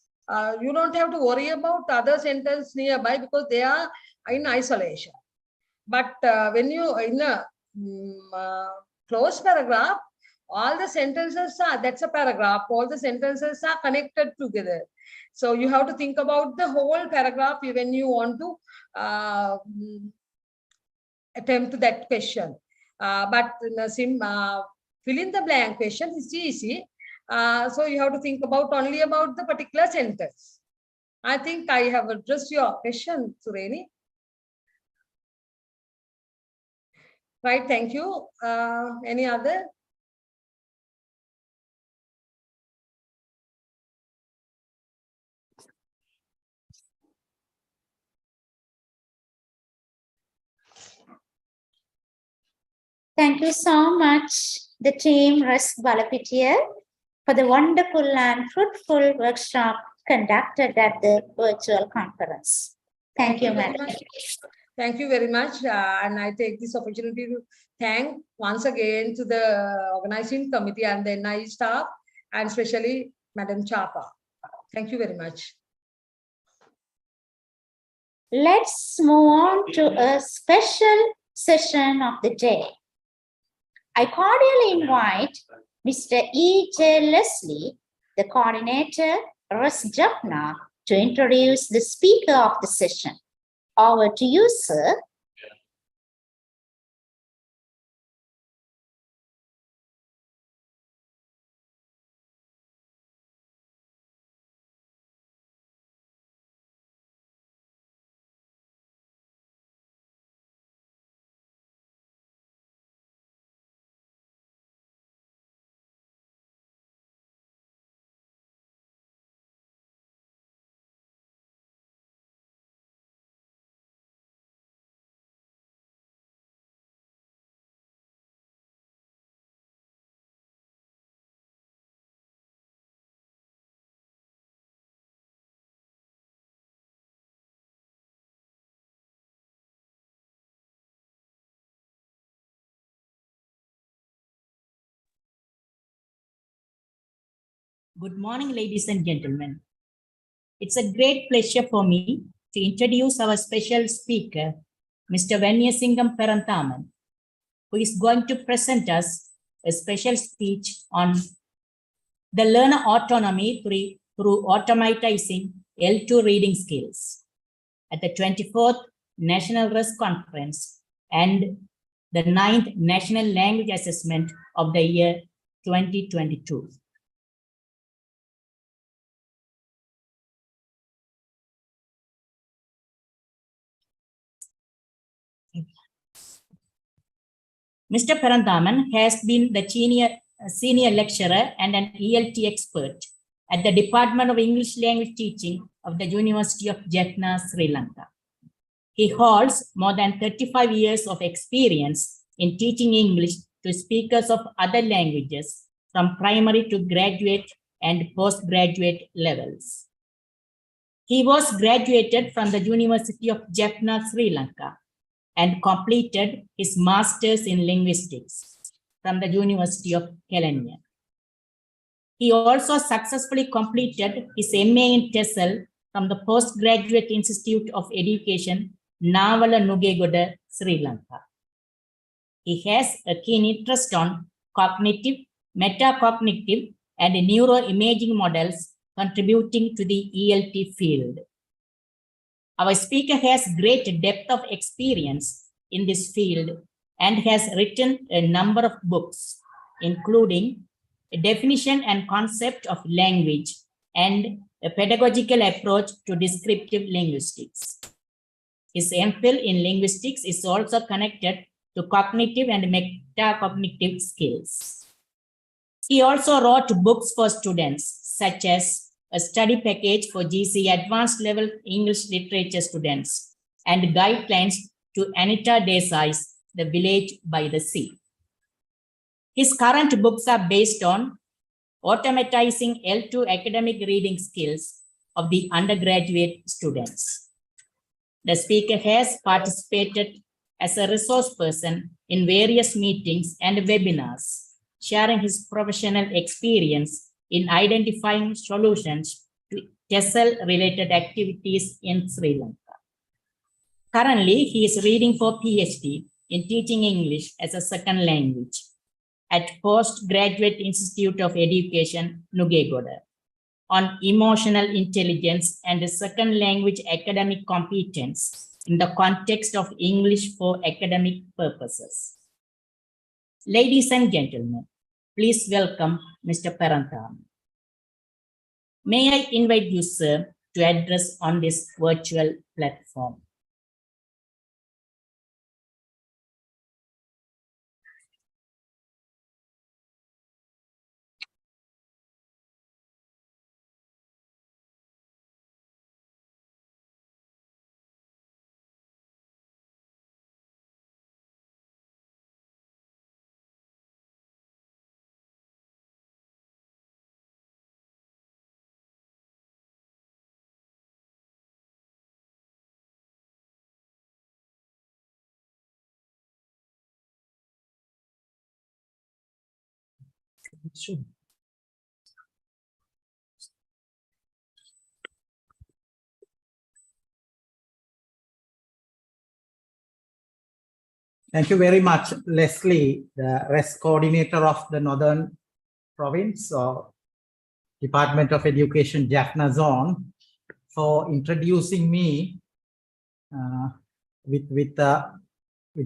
You don't have to worry about other sentence nearby because they are in isolation. But when you in a closed paragraph, all the sentences are, that's a paragraph, all the sentences are connected together. So you have to think about the whole paragraph when you want to attempt that question. But fill in the blank question is easy. So you have to think about only about the particular sentence. I think I have addressed your question, Sureni. Right, thank you. Any other? Thank you so much, the team RESC Balapitiya, for the wonderful and fruitful workshop conducted at the virtual conference. Thank you, madam. Thank you very much. And I take this opportunity to thank once again to the organizing committee and the NIE staff, and especially Madam Chapa. Thank you very much. Let's move on to a special session of the day. I cordially invite Mr. E.J. Leslie, the coordinator, RESC Jaffna, to introduce the speaker of the session. Over to you, sir. Good morning, ladies and gentlemen. It's a great pleasure for me to introduce our special speaker, Mr. Venniyasingam Peranthaman, who is going to present us a special speech on the learner autonomy through automatizing L2 reading skills at the 24th National RESC Conference and the 9th National Language Assessment of the year 2022. Mr. Peranthaman has been the senior lecturer and an ELT expert at the Department of English Language Teaching of the University of Jaffna, Sri Lanka. He holds more than 35 years of experience in teaching English to speakers of other languages from primary to graduate and postgraduate levels. He was graduated from the University of Jaffna, Sri Lanka, and completed his master's in linguistics from the University of Kelaniya. He also successfully completed his MA in TESOL from the Postgraduate Institute of Education, Navala Nugegoda, Sri Lanka. He has a keen interest on cognitive, metacognitive, and neuroimaging models contributing to the ELT field. Our speaker has great depth of experience in this field and has written a number of books, including A Definition and Concept of Language and A Pedagogical Approach to Descriptive Linguistics. His MPhil in linguistics is also connected to cognitive and metacognitive skills. He also wrote books for students, such as a study package for GC advanced level English literature students and guidelines to Anita Desai's The Village by the Sea. His current books are based on automatizing L2 academic reading skills of the undergraduate students. The speaker has participated as a resource person in various meetings and webinars, sharing his professional experience in identifying solutions to TESOL-related activities in Sri Lanka. Currently, he is reading for PhD in teaching English as a second language at Postgraduate Institute of Education, Nugegoda, on emotional intelligence and second language academic competence in the context of English for academic purposes. Ladies and gentlemen, please welcome Mr. Parantham. May I invite you, sir, to address on this virtual platform. Sure. Thank you very much, Leslie, the RESC coordinator of the Northern Province or Department of Education, Jaffna Zone, for introducing me with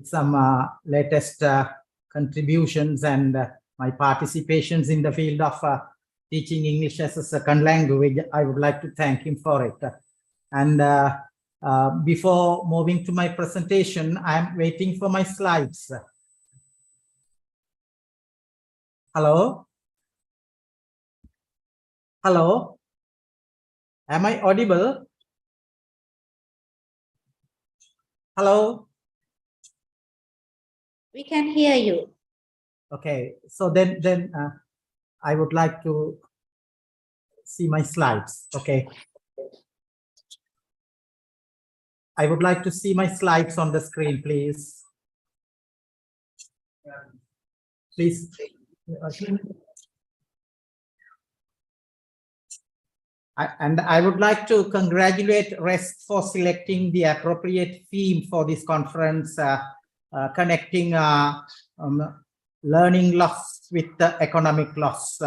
some latest contributions and my participations in the field of teaching English as a second language. I would like to thank him for it. And before moving to my presentation, I'm waiting for my slides. Hello? Hello? Am I audible? Hello? We can hear you. Okay, so then I would like to see my slides. Okay. I would like to see my slides on the screen, please. Please. And I would like to congratulate RESC for selecting the appropriate theme for this conference, connecting learning loss with the economic loss.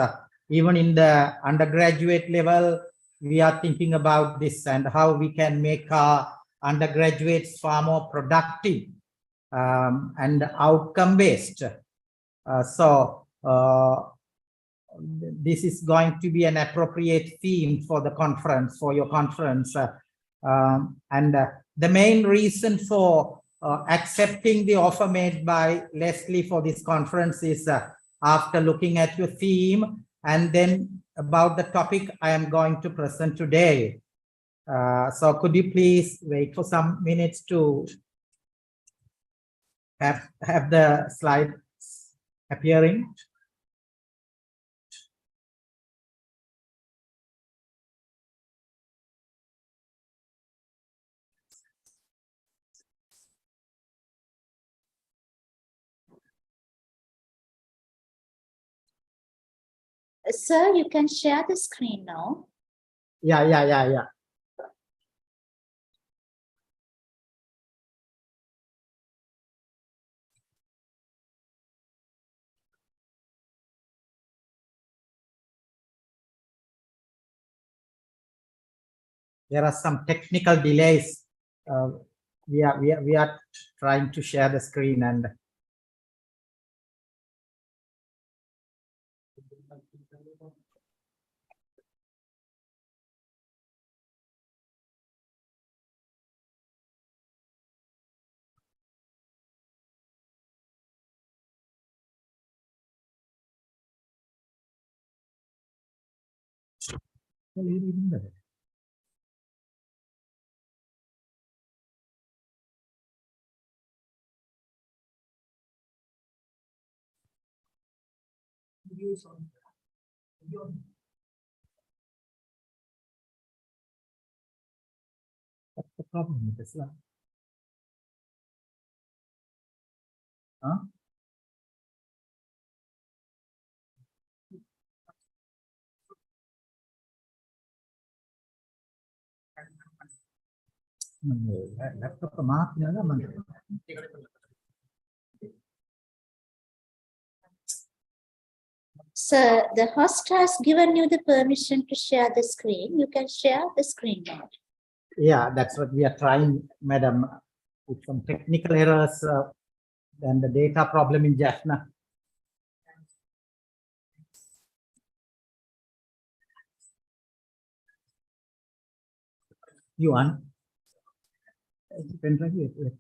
Even in the undergraduate level, we are thinking about this and how we can make our undergraduates far more productive and outcome-based. This is going to be an appropriate theme for the conference, for your conference. The main reason for accepting the offer made by Leslie for this conference is after looking at your theme and then about the topic I am going to present today. So could you please wait for some minutes to have the slides appearing? Sir, you can share the screen now. Yeah. there are some technical delays. We are trying to share the screen and what's the problem with this? Huh? Laptop மாத்தினாதான் Sir, the host has given you the permission to share the screen. You can share the screen now. Yeah, that's what we are trying, madam, with some technical errors and the data problem in Jaffna. You want? Pen drive here.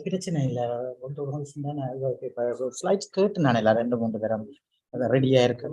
பிரச்சனை இல்ல slides கேட்டு நானே 2-3 தரம் ரெடியா இருக்கு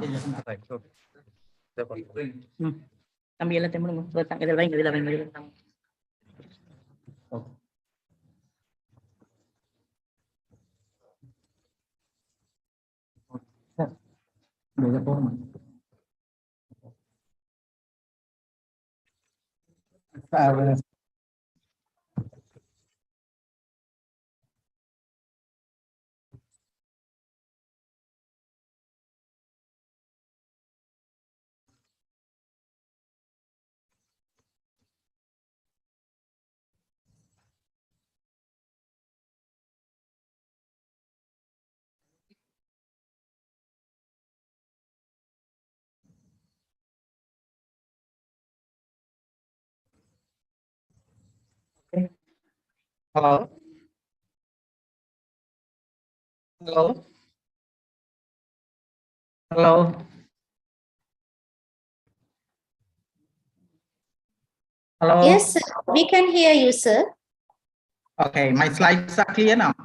Kami lang tayo mo batang kada lain kada lain. Hello? Hello? Hello? Hello? Yes, we can hear you, sir. Okay, my slides are clear now.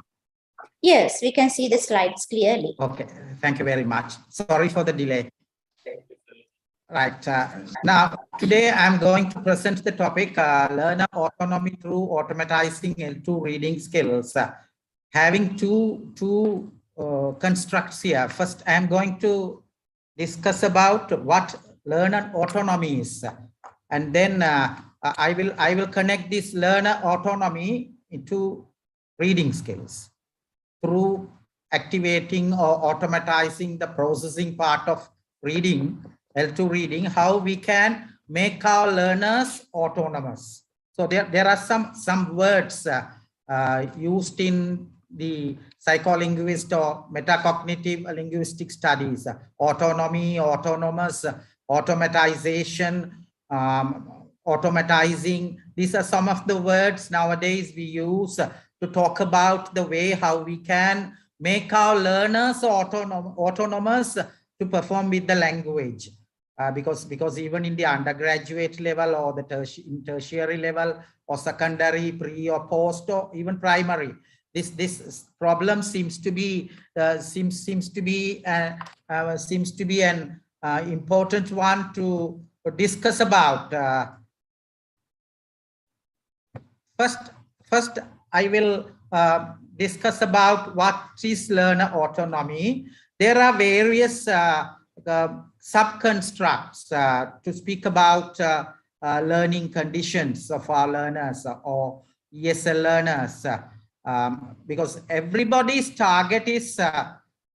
Yes, we can see the slides clearly. Okay, thank you very much. Sorry for the delay. Right, now today I'm going to present the topic learner autonomy through automatizing L2 reading skills. Having two constructs here. First, I'm going to discuss about what learner autonomy is, and then I will connect this learner autonomy into reading skills through activating or automatizing the processing part of reading, L2 reading, how we can make our learners autonomous. So there are some words used in the psycholinguist or metacognitive linguistic studies: autonomy, autonomous, automatization, automatizing. These are some of the words nowadays we use to talk about the way how we can make our learners autonomous to perform with the language. Because even in the undergraduate level or the tertiary level or secondary, pre or post or even primary, this problem seems to be an important one to discuss about. First, I will discuss about what is learner autonomy. There are various subconstructs to speak about learning conditions of our learners or ESL learners, because everybody's target is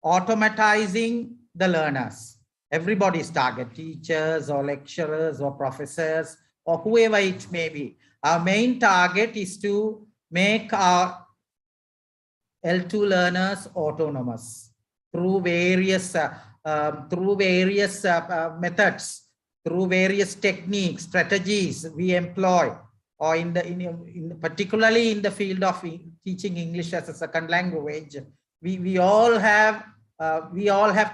automatizing the learners. Everybody's target, teachers or lecturers or professors or whoever it may be. Our main target is to make our L2 learners autonomous through various methods, through various techniques, strategies we employ, or particularly in the field of teaching English as a second language. We all have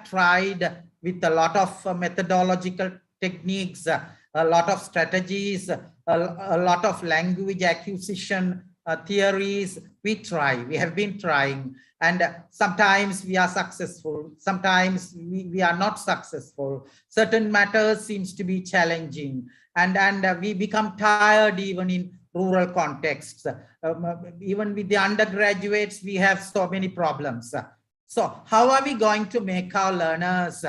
tried with a lot of methodological techniques, a lot of strategies, a lot of language acquisition theories. We have been trying, and sometimes we are successful, sometimes we are not successful. Certain matters seems to be challenging, and we become tired even in rural contexts. Even with the undergraduates, we have so many problems. So how are we going to make our learners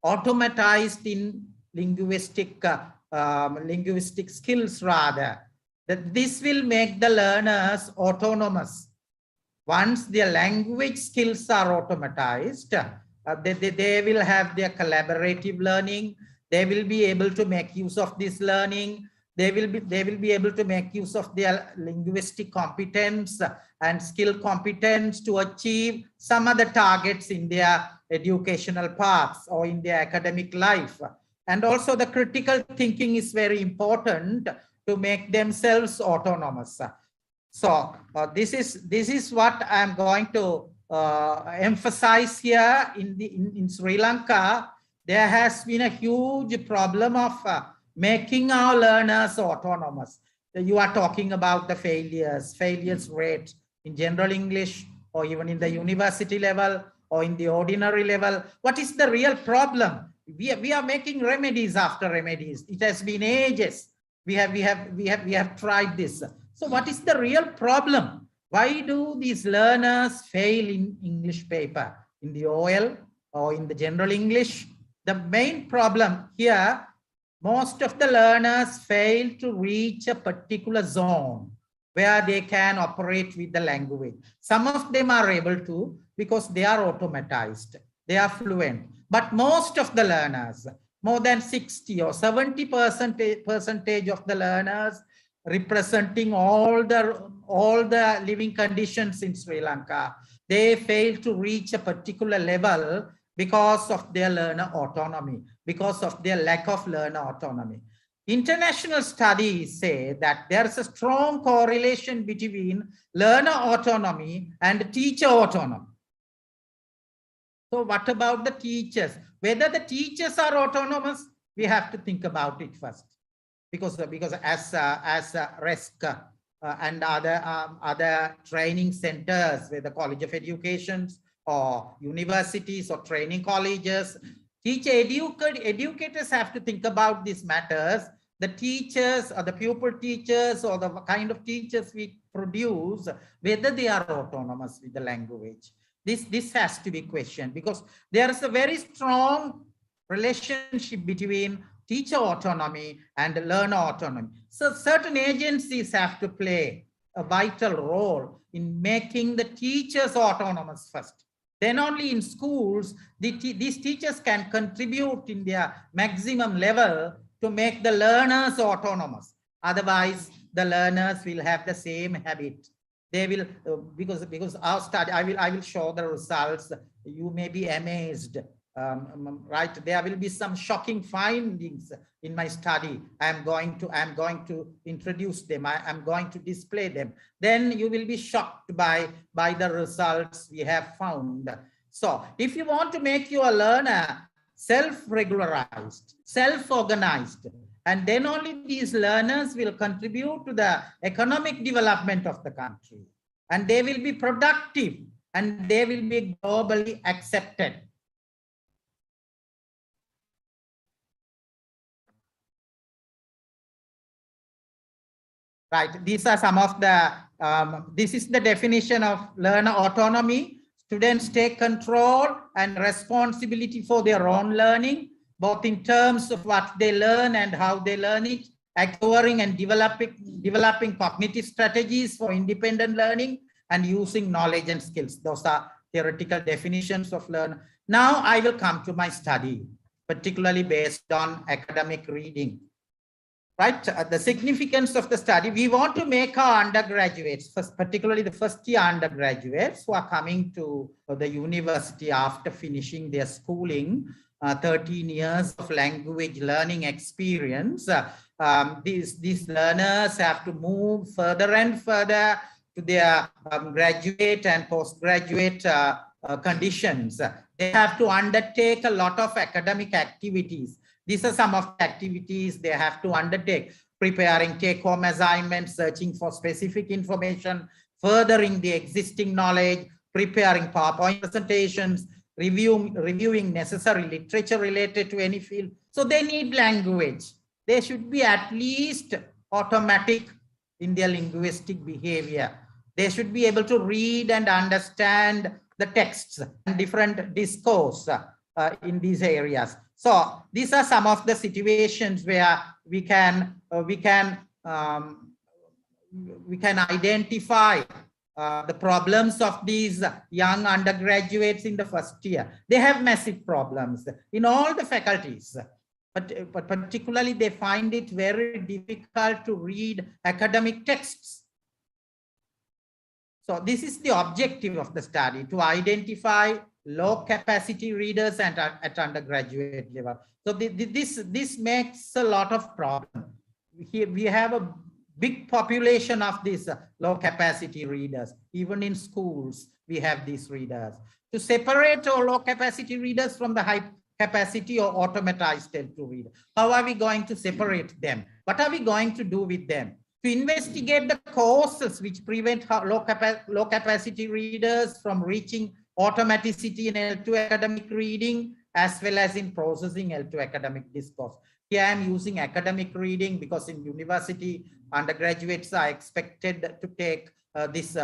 automatized in linguistic skills rather? That this will make the learners autonomous. Once their language skills are automatized, they will have their collaborative learning. They will be able to make use of this learning. They will be able to make use of their linguistic competence and skill competence to achieve some other targets in their educational paths or in their academic life. And also the critical thinking is very important to make themselves autonomous. So this is what I'm going to emphasize here. In Sri Lanka, there has been a huge problem of making our learners autonomous. You are talking about the failures rate in general English or even in the university level or in the ordinary level? What is the real problem? We are making remedies after remedies. It has been ages. We have tried this. So what is the real problem? Why do these learners fail in English paper, in the OL or in the general English? The main problem here, most of the learners fail to reach a particular zone where they can operate with the language. Some of them are able to because they are automatized, they are fluent. But most of the learners, more than 60 or 70% of the learners representing all the living conditions in Sri Lanka, they fail to reach a particular level because of their learner autonomy, because of their lack of learner autonomy. International studies say that there is a strong correlation between learner autonomy and teacher autonomy. So what about the teachers? Whether the teachers are autonomous, we have to think about it first. Because as RESC and other training centers, whether College of Education or universities or training colleges, educators have to think about these matters. The teachers or the pupil teachers or the kind of teachers we produce, whether they are autonomous with the language. This has to be questioned because there is a very strong relationship between teacher autonomy and learner autonomy. So certain agencies have to play a vital role in making the teachers autonomous first. Then only in schools, these teachers can contribute in their maximum level to make the learners autonomous. Otherwise, the learners will have the same habit. They will, because our study, I will show the results. You may be amazed. Right, there will be some shocking findings in my study. I'm going to introduce them. I'm going to display them. Then you will be shocked by the results we have found. So if you want to make your learner self-regularized, self-organized, and then only these learners will contribute to the economic development of the country, and they will be productive and they will be globally accepted. Right, these are some of the, this is the definition of learner autonomy. Students take control and responsibility for their own learning, both in terms of what they learn and how they learn it, acquiring and developing cognitive strategies for independent learning, and using knowledge and skills. Those are theoretical definitions of learner. Now I will come to my study, particularly based on academic reading. Right, the significance of the study, we want to make our undergraduates, particularly the first-year undergraduates who are coming to the university after finishing their schooling, 13 years of language learning experience. These learners have to move further and further to their graduate and postgraduate conditions. They have to undertake a lot of academic activities. These are some of the activities they have to undertake: preparing take-home assignments, searching for specific information, furthering the existing knowledge, preparing PowerPoint presentations, reviewing necessary literature related to any field. So they need language. They should be at least automatic in their linguistic behavior. They should be able to read and understand the texts and different discourse in these areas. So these are some of the situations where we can identify the problems of these young undergraduates in the first year. They have massive problems in all the faculties, but particularly they find it very difficult to read academic texts. So this is the objective of the study, to identify low capacity readers and at undergraduate level. So this makes a lot of problem. Here we have a big population of these low capacity readers. Even in schools, we have these readers. To separate our low capacity readers from the high capacity or automatized L2 reader, how are we going to separate them? What are we going to do with them? To investigate the causes which prevent low capacity readers from reaching automaticity in L2 academic reading, as well as in processing L2 academic discourse. Here I am using academic reading because in university, undergraduates are expected to take this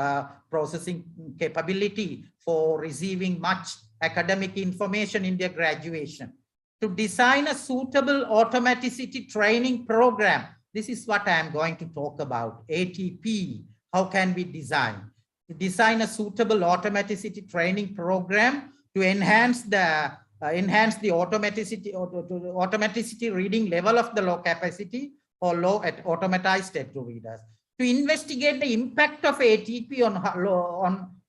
processing capability for receiving much academic information in their graduation. To design a suitable automaticity training program, this is what I am going to talk about, ATP. How can we design? To design a suitable automaticity training program to enhance the automaticity reading level of the low capacity or low automatized L2 readers. To investigate the impact of ATP on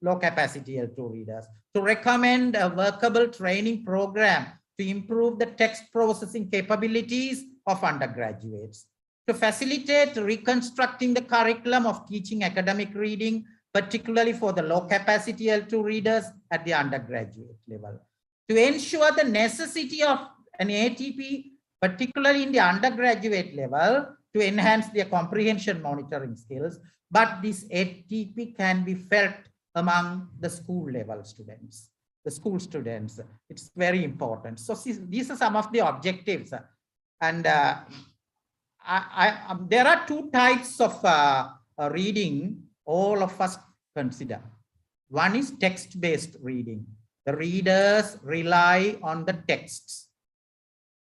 low capacity L2 readers. To recommend a workable training program to improve the text processing capabilities of undergraduates. To facilitate reconstructing the curriculum of teaching academic reading, particularly for the low capacity L2 readers at the undergraduate level. To ensure the necessity of an ATP, particularly in the undergraduate level, to enhance their comprehension monitoring skills, but this ATP can be felt among the school level students, the school students. It's very important. So these are some of the objectives. And there are two types of reading all of us consider. One is text-based reading. The readers rely on the texts.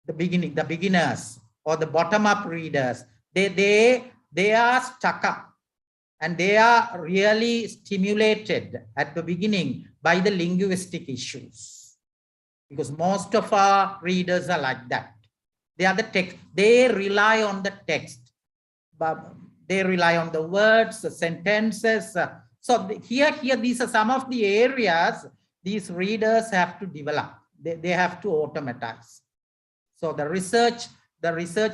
The beginners or the bottom-up readers, they are stuck up and they are really stimulated at the beginning by the linguistic issues, because most of our readers are like that. They are the text. They rely on the text, but they rely on the words, the sentences. So here, these are some of the areas these readers have to develop. They have to automatize. So the research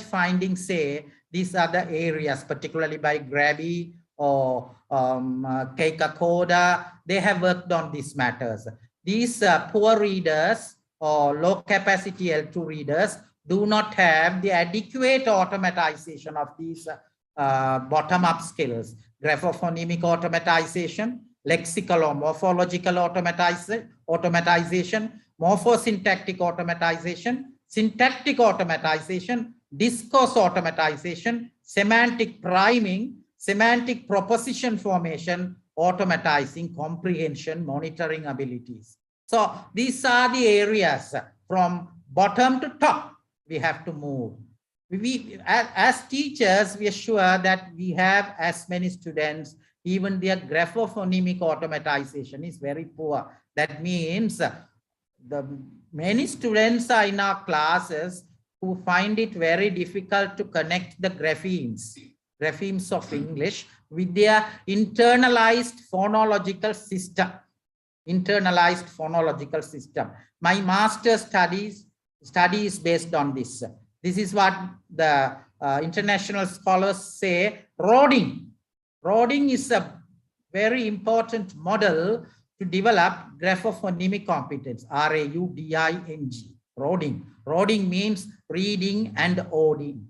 findings say these are the areas, particularly by Grabby or Keika Koda. They have worked on these matters. These poor readers or low capacity L2 readers do not have the adequate automatization of these bottom-up skills, graphophonemic automatization, lexical or morphological automatization, morphosyntactic automatization, syntactic automatization, discourse automatization, semantic priming, semantic proposition formation, automatizing comprehension monitoring abilities. So these are the areas from bottom to top we have to move. We, as teachers, we are sure that we have as many students, even their graphophonemic automatization is very poor. That means many students are in our classes who find it very difficult to connect the graphemes of English with their internalized phonological system. My master's studies is based on this. This is what the international scholars say. Roding is a very important model to develop graphophonemic competence, R-A-U-D-I-N-G, roding. Roding means reading and auding,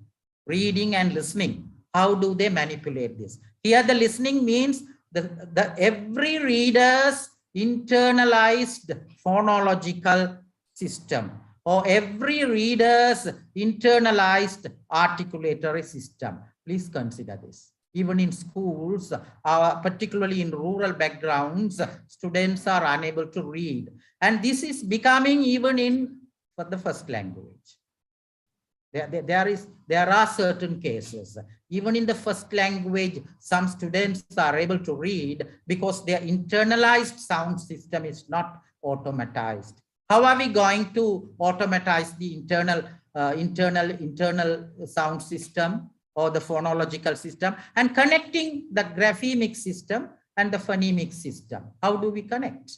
reading and listening. How do they manipulate this? Here the listening means every reader's internalized phonological system, or every reader's internalized articulatory system. Please consider this. Even in schools, particularly in rural backgrounds, students are unable to read. And this is becoming even for the first language. There are certain cases. Even in the first language, some students are able to read because their internalized sound system is not automatized. How are we going to automatize the internal sound system or the phonological system, and connecting the graphemic system and the phonemic system? How do we connect?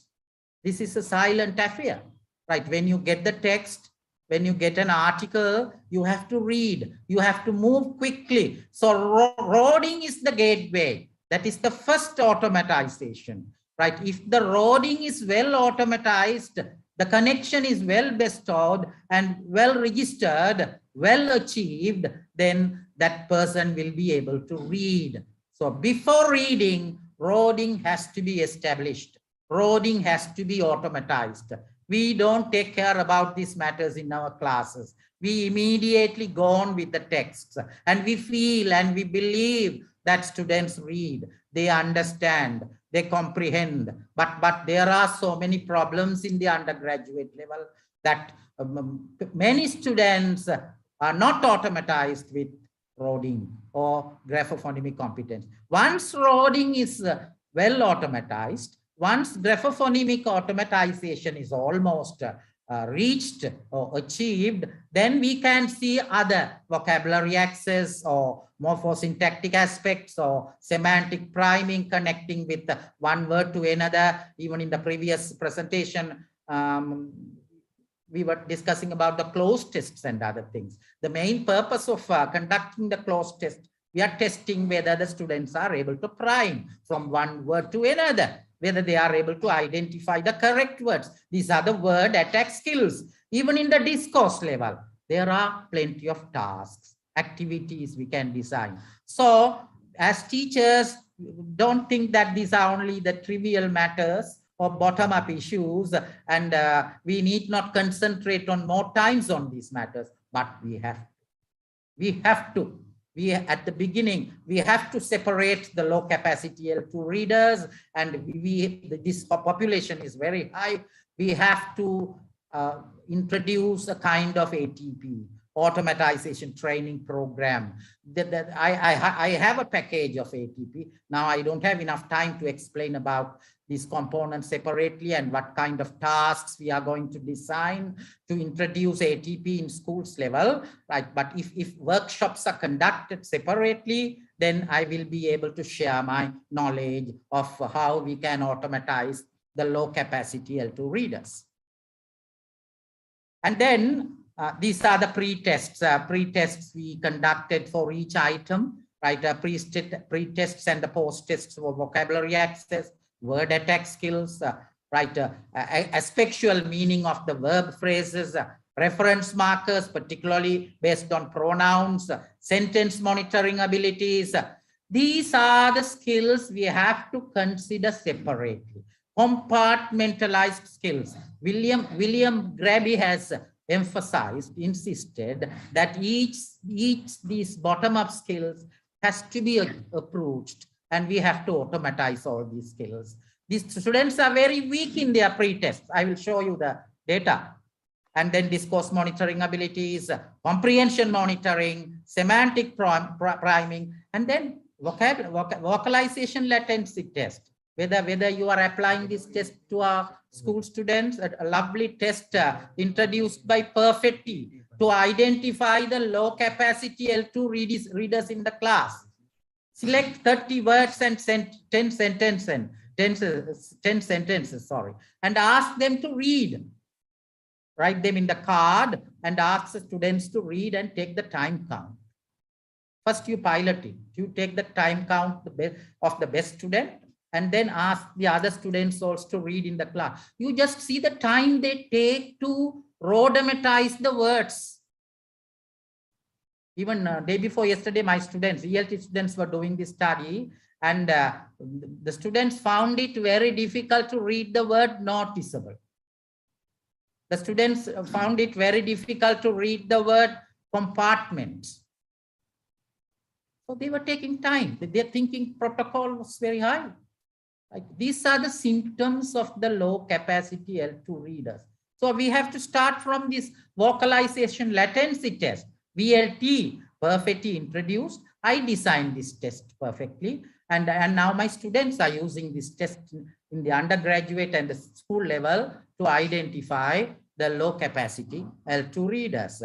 This is a silent affair, right? When you get the text, when you get an article, you have to read, you have to move quickly. So roding is the gateway. That is the first automatization, right? If the roding is well automatized, the connection is well bestowed and well registered, well achieved, then that person will be able to read. So before reading, roding has to be established. Roading has to be automatized. We don't take care about these matters in our classes. We immediately go on with the texts, and we feel and we believe that students read, they understand, they comprehend. But there are so many problems in the undergraduate level that many students are not automatized with roading or graphophonic competence. Once roading is well automatized, once graphophonic automatization is almost reached or achieved, then we can see other vocabulary access or morphosyntactic aspects or semantic priming, connecting with one word to another. Even in the previous presentation, we were discussing about the closed tests and other things. The main purpose of conducting the closed test, we are testing whether the students are able to prime from one word to another, whether they are able to identify the correct words. These are the word attack skills. Even in the discourse level, there are plenty of tasks, activities we can design. So as teachers, don't think that these are only the trivial matters or bottom-up issues, and we need not concentrate on more times on these matters, but we have to. At the beginning, we have to separate the low capacity L2 readers, and this population is very high. We have to introduce a kind of ATP, automatization training program. I have a package of ATP. Now I don't have enough time to explain about these components separately and what kind of tasks we are going to design to introduce ATP in schools level, right? But if workshops are conducted separately, then I will be able to share my knowledge of how we can automatize the low capacity L2 readers. And then these are the pre-tests. Pre-tests we conducted for each item, right? Pre-tests and the post-tests for vocabulary access, word attack skills, right? Aspectual meaning of the verb phrases, reference markers, particularly based on pronouns, sentence monitoring abilities. These are the skills we have to consider separately. Compartmentalized skills. William Graby has insisted that each these bottom-up skills has to be approached, and we have to automatize all these skills. These students are very weak in their pre-tests. I will show you the data. And then discourse monitoring abilities, comprehension monitoring, semantic priming, and then vocalization latency test. Whether you are applying this test to our school students, a lovely test introduced by Perfetti to identify the low capacity L2 readers in the class. Select 30 words and 10 sentences, and ask them to read. Write them in the card and ask the students to read and take the time count. First, you pilot it. You take the time count of the best student, and then ask the other students also to read in the class. You just see the time they take to rhodematize the words. Even day before yesterday, my students, ELT students, were doing this study, and the students found it very difficult to read the word noticeable. The students found it very difficult to read the word compartment. So they were taking time. Their thinking protocol was very high. Like, these are the symptoms of the low capacity L2 readers. So we have to start from this vocalization latency test. VLT, Perfetti introduced. I designed this test perfectly. And now my students are using this test in the undergraduate and the school level to identify the low capacity L2 readers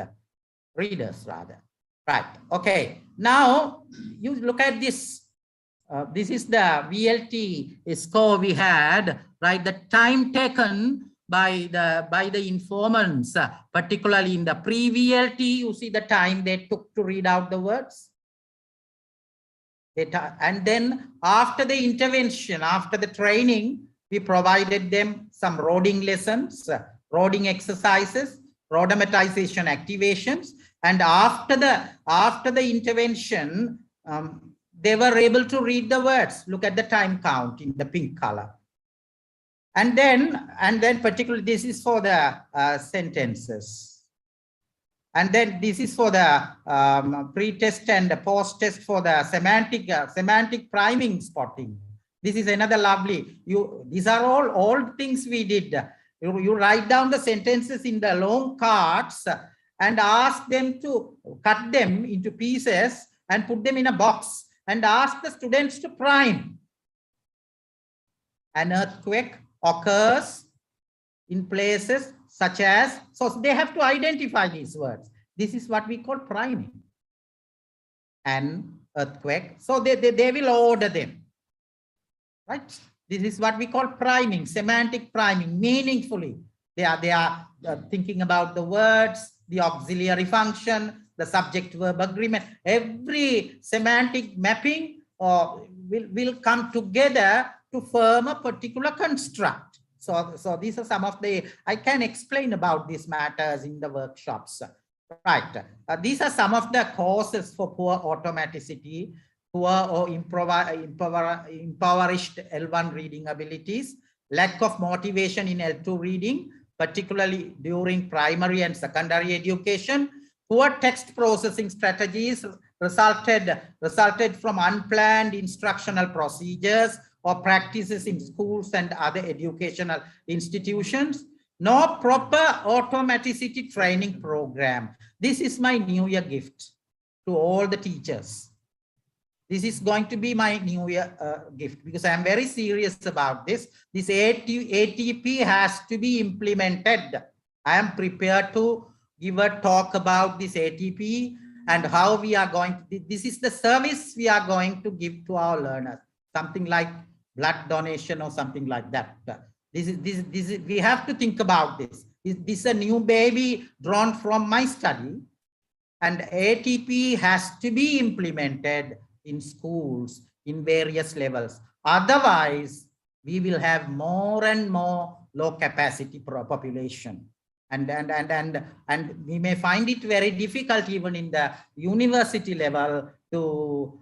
rather. Right. Okay. Now you look at this. This is the VLT score we had, right? The time taken by the informants, particularly in the pre-VLT, you see the time they took to read out the words. And then after the intervention, after the training, we provided them some roading lessons, roading exercises, rhodematization activations, and after the intervention, they were able to read the words. Look at the time count in the pink color. And then particularly this is for the sentences. And then this is for the pre-test and post-test for the semantic priming spotting. This is another lovely. These are all things we did. You write down the sentences in the long cards and ask them to cut them into pieces and put them in a box and ask the students to prime. An earthquake occurs in places such as, so they have to identify these words. This is what we call priming. An earthquake, so they will order them, right? This is what we call priming, semantic priming, meaningfully. They are thinking about the words, the auxiliary function, the subject-verb agreement. Every semantic mapping will come together to form a particular construct. So these are some of the, I can explain about these matters in the workshops. Right. These are some of the causes for poor automaticity, poor or impoverished L1 reading abilities, lack of motivation in L2 reading, particularly during primary and secondary education, poor text processing strategies resulted from unplanned instructional procedures or practices in schools and other educational institutions, no proper automaticity training program. This is my New Year gift to all the teachers. This is going to be my New Year gift because I'm very serious about this. This ATP has to be implemented. I am prepared to give a talk about this ATP and how we are going to, this is the service we are going to give to our learners. Something like blood donation or something like that. This is, we have to think about this. This is a new baby drawn from my study, and ATP has to be implemented in schools in various levels. Otherwise, we will have more and more low capacity population. And we may find it very difficult even in the university level to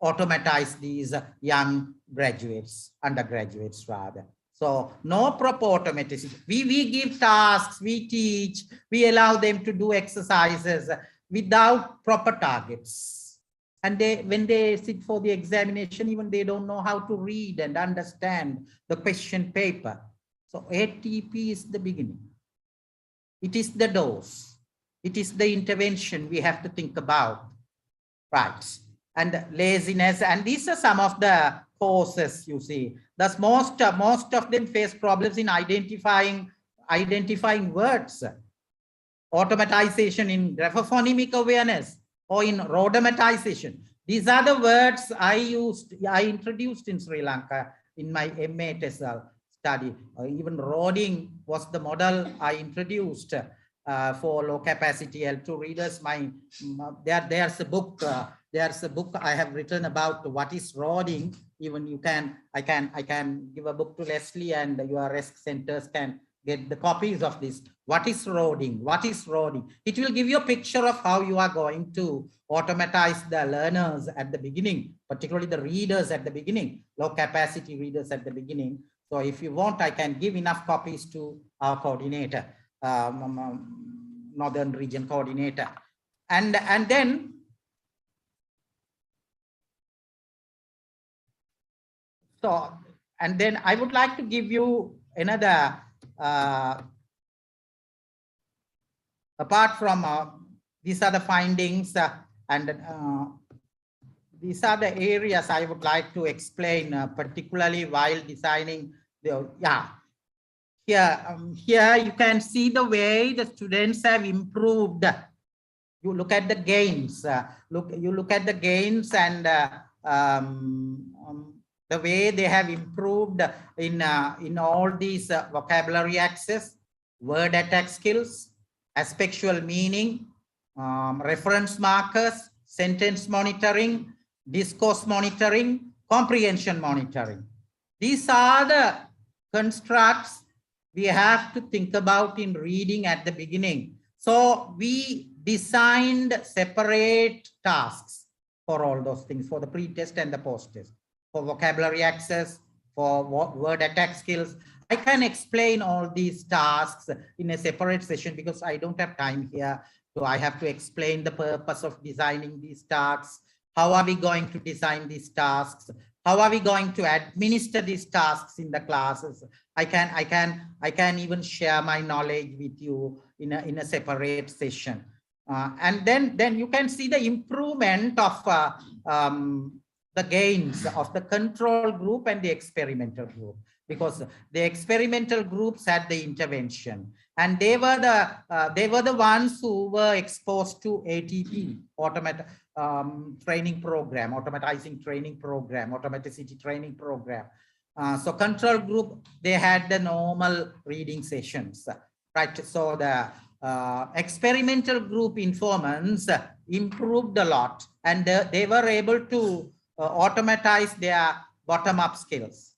automatize these young graduates, undergraduates rather. So no proper automaticity. We give tasks, we teach, we allow them to do exercises without proper targets. And when they sit for the examination, even they don't know how to read and understand the question paper. So ATP is the beginning. It is the dose. It is the intervention we have to think about, right? And laziness, and these are some of the causes you see. Thus, most of them face problems in identifying words. Automatization in graphophonemic awareness or in rhodomatization. These are the words I introduced in Sri Lanka in my MA TESOL study. Even roding was the model I introduced for low capacity L2 readers. There's a book. There's a book I have written about what is roding. Even I can give a book to Leslie, and your RESC centers can get the copies of this. What is roding? What is roding? It will give you a picture of how you are going to automatize the learners at the beginning, particularly the readers at the beginning, low capacity readers at the beginning. So if you want, I can give enough copies to our coordinator, Northern Region coordinator. And then I would like to give you another, apart from these are the findings these are the areas I would like to explain, particularly while designing the, here you can see the way the students have improved. You look at the gains, you look at the gains and the way they have improved in all these vocabulary access, word attack skills, aspectual meaning, reference markers, sentence monitoring, discourse monitoring, comprehension monitoring. These are the constructs we have to think about in reading at the beginning. So we designed separate tasks for all those things, for the pre-test and the post-test. For vocabulary access, for word attack skills. I can explain all these tasks in a separate session because I don't have time here. So I have to explain the purpose of designing these tasks. How are we going to design these tasks? How are we going to administer these tasks in the classes? I can even share my knowledge with you in a separate session. And then you can see the improvement of the gains of the control group and the experimental group, because the experimental groups had the intervention, and they were the ones who were exposed to ATP, training program, automatizing training program, automaticity training program. So control group, they had the normal reading sessions, right? So the experimental group informants improved a lot, and they were able to automatize their bottom-up skills.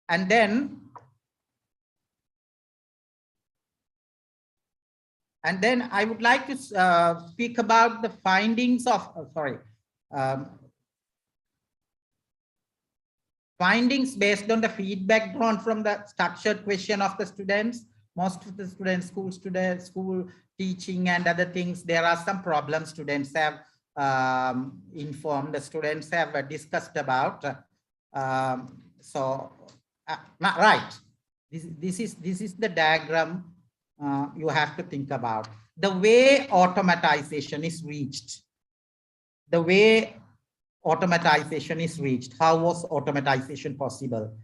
And then I would like to speak about the findings of, findings based on the feedback drawn from the structured question of the students. Most of the students, school teaching and other things, there are some problems students have informed, the students have discussed about. Right, this is the diagram you have to think about. The way automatization is reached. The way automatization is reached. How was automatization possible?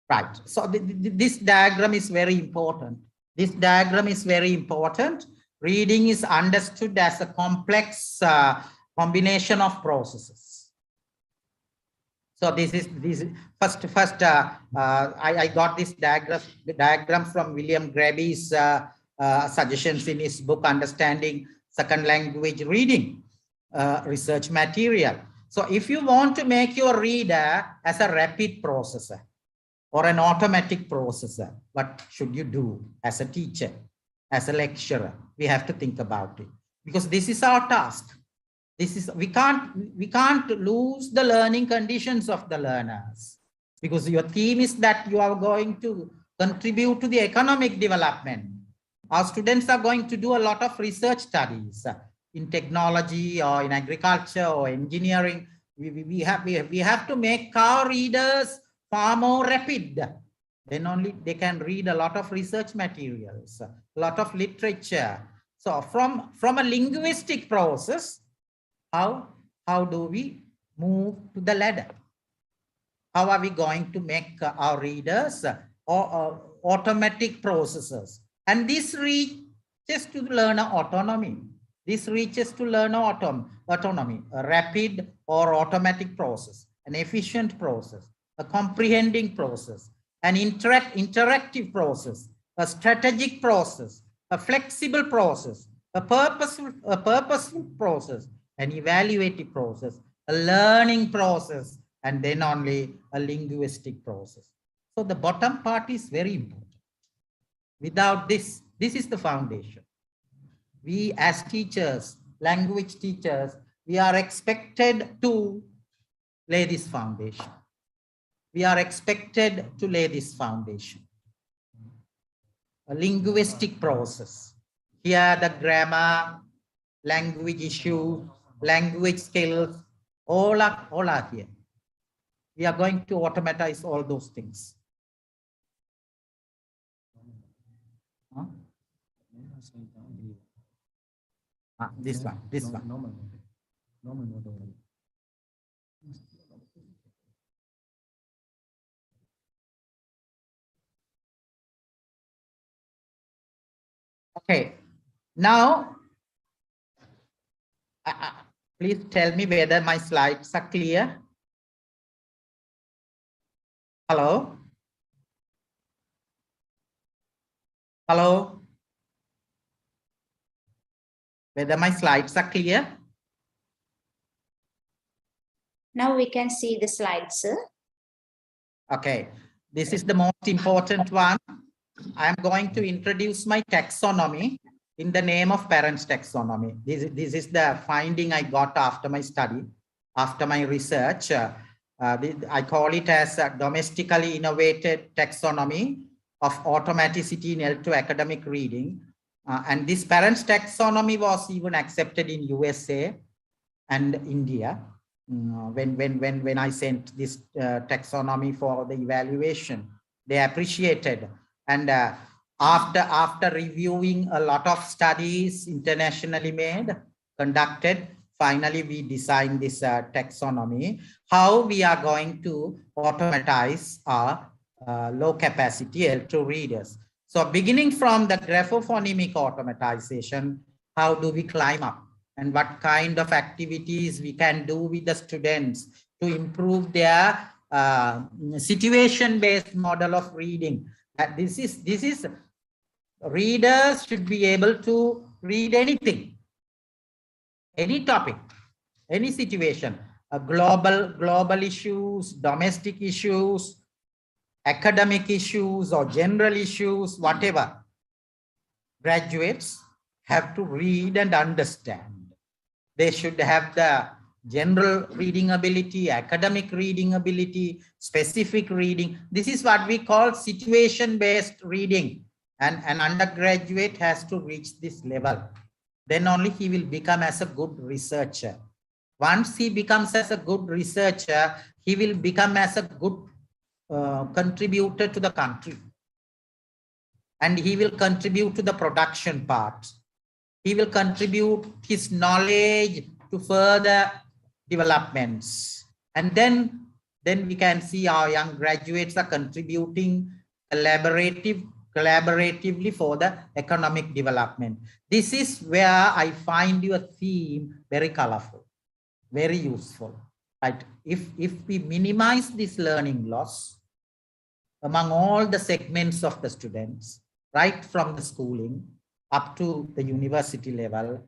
Right. So this diagram is very important. This diagram is very important. Reading is understood as a complex combination of processes. So this is first. I got this diagram from William Graby's suggestions in his book Understanding Second Language Reading Research Material. So if you want to make your reader as a rapid processor or an automatic processor, what should you do as a teacher, as a lecturer? We have to think about it, because this is our task. We can't lose the learning conditions of the learners, because your theme is that you are going to contribute to the economic development. Our students are going to do a lot of research studies in technology or in agriculture or engineering. We have to make our readers far more rapid. Then only they can read a lot of research materials, a lot of literature. So from a linguistic process, how do we move to the ladder? How are we going to make our readers automatic processors? And this reaches to learner autonomy. This reaches to learner autonomy, a rapid or automatic process, an efficient process, a comprehending process, an interactive process, a strategic process, a flexible process, a purposeful process, an evaluative process, a learning process, and then only a linguistic process. So the bottom part is very important. Without this is the foundation. We as teachers, language teachers, we are expected to lay this foundation. We are expected to lay this foundation. A linguistic process. Here the grammar, language issue, language skills, all are here. We are going to automatize all those things. Huh? This one. Okay, now please tell me whether my slides are clear. Hello? Hello? Whether my slides are clear? Now we can see the slides, sir. Okay, this is the most important one. I'm going to introduce my taxonomy in the name of parents taxonomy. This is the finding I got after my study, after my research. I call it as a domestically innovated taxonomy of automaticity in L2 academic reading. And this parents taxonomy was even accepted in USA and India. When I sent this taxonomy for the evaluation, they appreciated. And after reviewing a lot of studies internationally made, conducted, finally we designed this taxonomy, how we are going to automatize our low capacity L2 readers. So beginning from the graphophonemic automatization, how do we climb up? And what kind of activities we can do with the students to improve their situation-based model of reading. This is readers should be able to read anything, any topic, any situation, global issues, domestic issues, academic issues or general issues, whatever. Graduates have to read and understand. They should have the general reading ability, academic reading ability, specific reading. This is what we call situation-based reading. And an undergraduate has to reach this level. Then only he will become as a good researcher. Once he becomes as a good researcher, he will become as a good contributor to the country. And he will contribute to the production part. He will contribute his knowledge to further developments. And then we can see our young graduates are contributing collaboratively for the economic development. This is where I find your theme very colorful, very useful. Right? If we minimize this learning loss among all the segments of the students, right from the schooling up to the university level,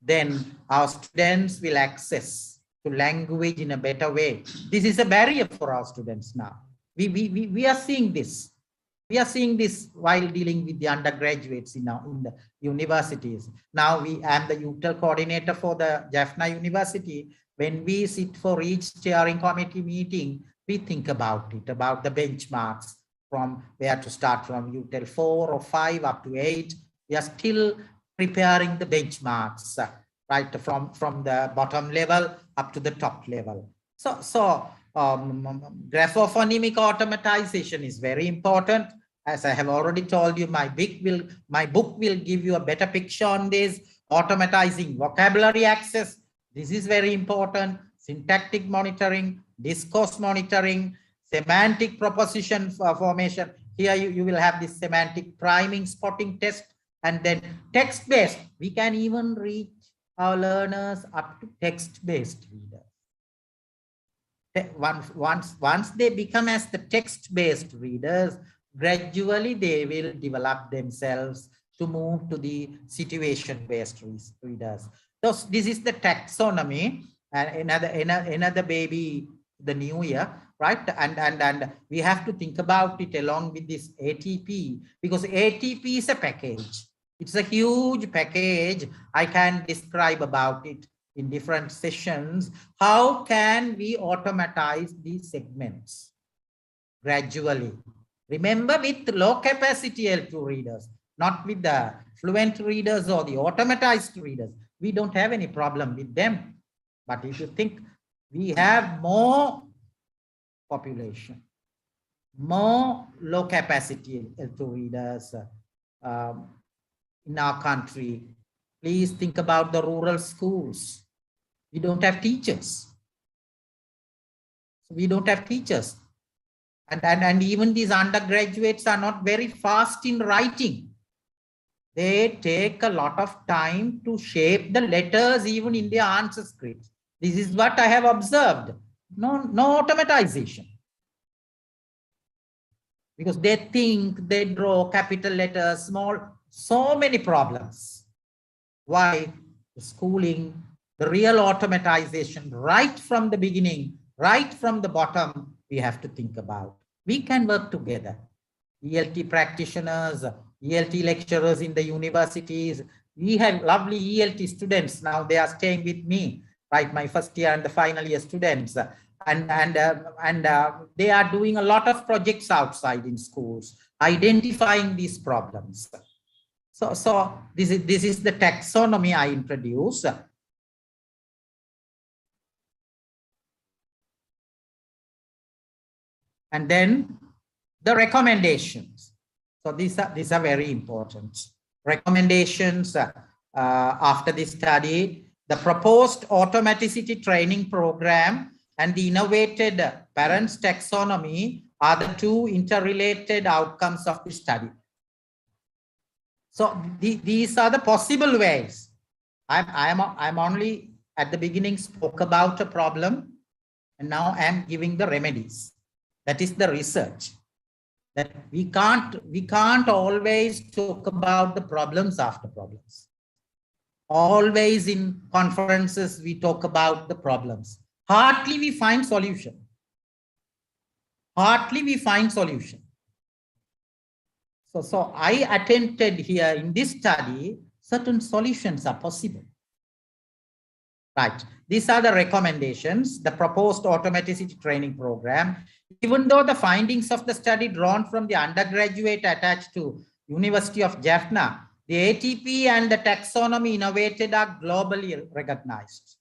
then our students will access to language in a better way. This is a barrier for our students now. We are seeing this. We are seeing this while dealing with the undergraduates in the universities. Now I am the UTEL coordinator for the Jaffna University. When we sit for each steering committee meeting, we think about it, about the benchmarks, from where to start from UTEL 4 or 5 up to 8. We are still preparing the benchmarks, right, from the bottom level up to the top level. So graphophonemic automatization is very important. As I have already told you, my book will give you a better picture on this. Automatizing vocabulary access. This is very important. Syntactic monitoring, discourse monitoring, semantic proposition formation. Here you will have this semantic priming spotting test, and then text-based. We can even reach our learners up to text-based readers. Once they become as the text-based readers, gradually they will develop themselves to move to the situation-based readers. So this is the taxonomy, and another baby, the new year, right? And we have to think about it along with this ATP, because ATP is a package. It's a huge package. I can describe about it in different sessions. How can we automatize these segments gradually? Remember, with low capacity L2 readers, not with the fluent readers or the automatized readers, we don't have any problem with them. But if you think we have more population, more low capacity L2 readers in our country, please think about the rural schools. We don't have teachers. We don't have teachers. And even these undergraduates are not very fast in writing. They take a lot of time to shape the letters even in their answer scripts. This is what I have observed. No automatization. Because they think they draw capital letters, small, so many problems. Why? The schooling, the real automatization, right from the beginning, right from the bottom, we have to think about. We can work together. ELT practitioners, ELT lecturers in the universities, we have lovely ELT students. Now they are staying with me, right? My first year and the final year students. And they are doing a lot of projects outside in schools, identifying these problems. So this is the taxonomy I introduce. And then the recommendations. So these are very important. Recommendations after this study, the proposed automaticity training program and the innovated parents taxonomy are the two interrelated outcomes of the study. So these are the possible ways. I'm only at the beginning spoke about a problem, and now I'm giving the remedies. That is the research. That we can't always talk about the problems after problems. Always in conferences we talk about the problems. Hardly we find solution. Hardly we find solution. So I attempted here in this study, certain solutions are possible. Right. These are the recommendations, the proposed automaticity training program. Even though the findings of the study drawn from the undergraduate attached to University of Jaffna, the ATP and the taxonomy innovated are globally recognized,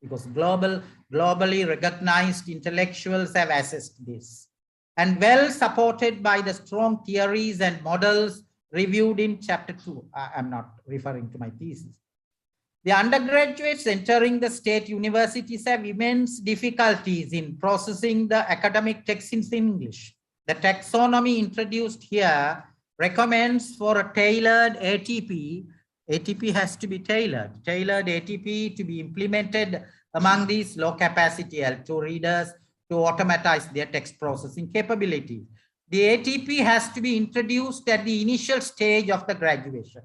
because globally recognized intellectuals have assessed this, and well supported by the strong theories and models reviewed in chapter 2. I'm not referring to my thesis. The undergraduates entering the state universities have immense difficulties in processing the academic texts in English. The taxonomy introduced here recommends for a tailored ATP. ATP has to be tailored ATP to be implemented among these low capacity L2 readers to automatize their text processing capability. The ATP has to be introduced at the initial stage of the graduation.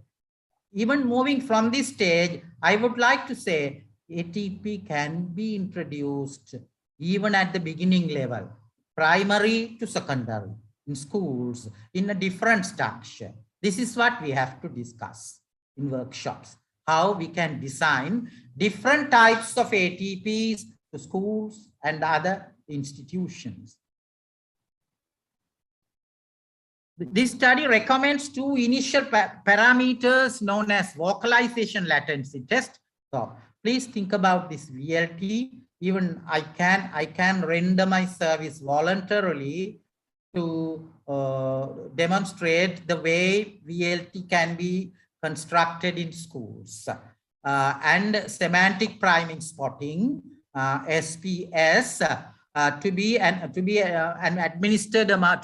Even moving from this stage, I would like to say ATP can be introduced even at the beginning level, primary to secondary, in schools, in a different structure. This is what we have to discuss in workshops, how we can design different types of ATPs to schools and other institutions. This study recommends two initial parameters known as vocalization latency test. So please think about this VLT. Even I can render my service voluntarily to demonstrate the way VLT can be constructed in schools. And semantic priming spotting, SPS, to be administered among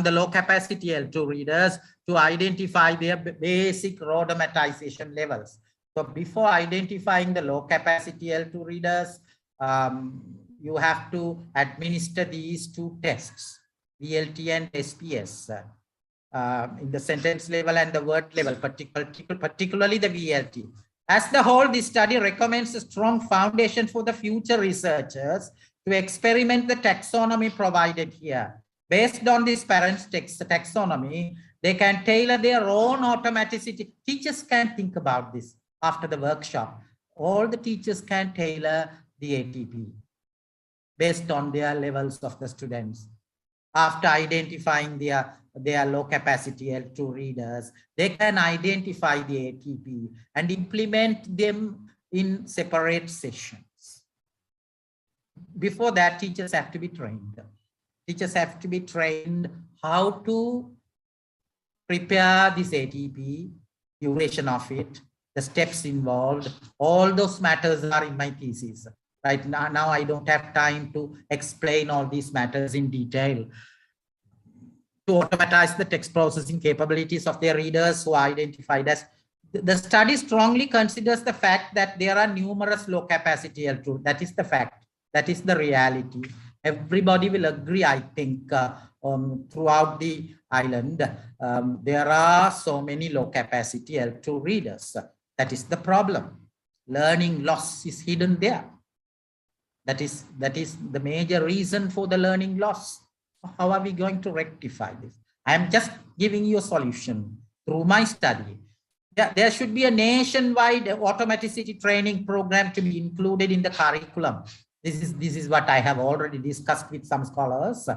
the low capacity L2 readers to identify their basic rhodomatization levels. So before identifying the low capacity L2 readers, you have to administer these two tests, VLT and SPS, in the sentence level and the word level, particularly the VLT. As the whole, this study recommends a strong foundation for the future researchers to experiment the taxonomy provided here. Based on this parents' taxonomy, they can tailor their own automaticity. Teachers can think about this after the workshop. All the teachers can tailor the ATP based on their levels of the students. After identifying their low capacity L2 readers, they can identify the ATP and implement them in separate sessions. Before that, teachers have to be trained. Teachers have to be trained how to prepare this ATP, duration of it, the steps involved. All those matters are in my thesis. Right now, I don't have time to explain all these matters in detail. To automatize the text processing capabilities of their readers who are identified as, the study strongly considers the fact that there are numerous low capacity L2. That is the fact. That is the reality. Everybody will agree, I think, throughout the island, there are so many low capacity L2 readers. That is the problem. Learning loss is hidden there. That is the major reason for the learning loss. How are we going to rectify this? I am just giving you a solution through my study. Yeah, there should be a nationwide automaticity training program to be included in the curriculum. This is what I have already discussed with some scholars.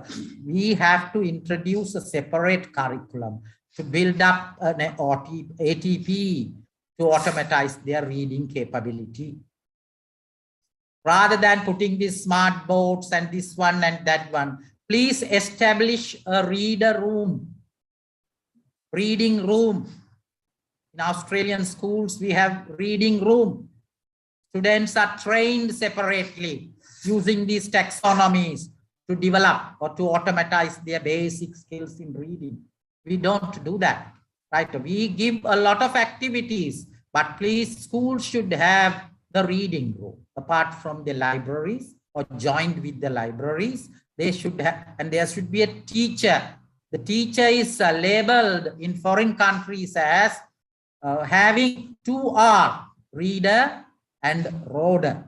We have to introduce a separate curriculum to build up an ATP to automatize their reading capability. Rather than putting these smart boards and this one and that one, please establish a reader room, reading room. In Australian schools, we have reading room. Students are trained separately using these taxonomies to develop or to automatize their basic skills in reading. We don't do that, right? We give a lot of activities, but please, schools should have the reading room apart from the libraries or joined with the libraries. They should have, and there should be a teacher. The teacher is labeled in foreign countries as having 2R, reader and roader.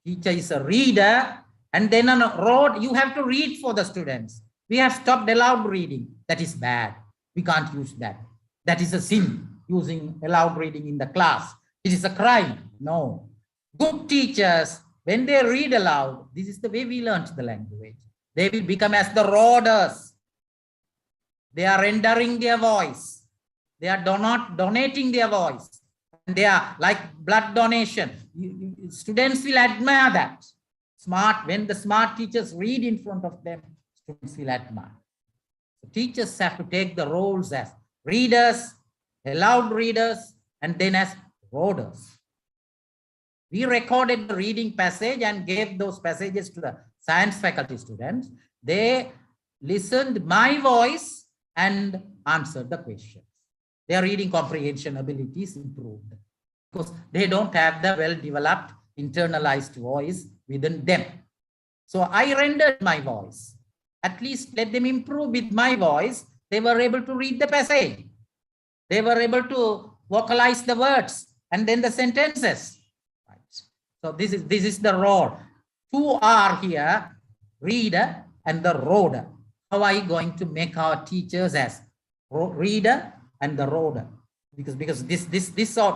Teacher is a reader, and then on a road, you have to read for the students. We have stopped allowed reading. That is bad. We can't use that. That is a sin, using allowed reading in the class. It is a crime. No. Good teachers, when they read aloud, this is the way we learned the language. They will become as the roaders. They are rendering their voice. They are not donating their voice. And they are like blood donation. Students will admire that. When the smart teachers read in front of them, students will admire. So teachers have to take the roles as readers, allowed readers, and then as roaders. We recorded the reading passage and gave those passages to the science faculty students. They listened my voice and answered the questions. Their reading comprehension abilities improved because they don't have the well-developed internalized voice within them. So I rendered my voice. At least let them improve with my voice. They were able to read the passage. They were able to vocalize the words and then the sentences. Right. So this is the role. 2 are here, reader and the roader. How are you going to make our teachers as reader and the roader? Because this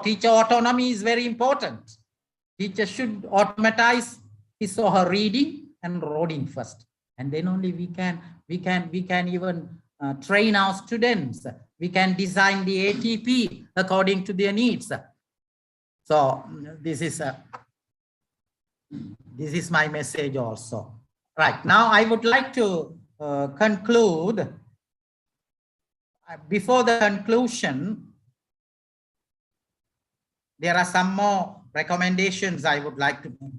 teacher autonomy is very important. Teacher should automatize his or her reading and roading first, and then only we can even train our students. We can design the ATP according to their needs. So this is my message also. Right now, I would like to conclude. Before the conclusion, there are some more recommendations I would like to make.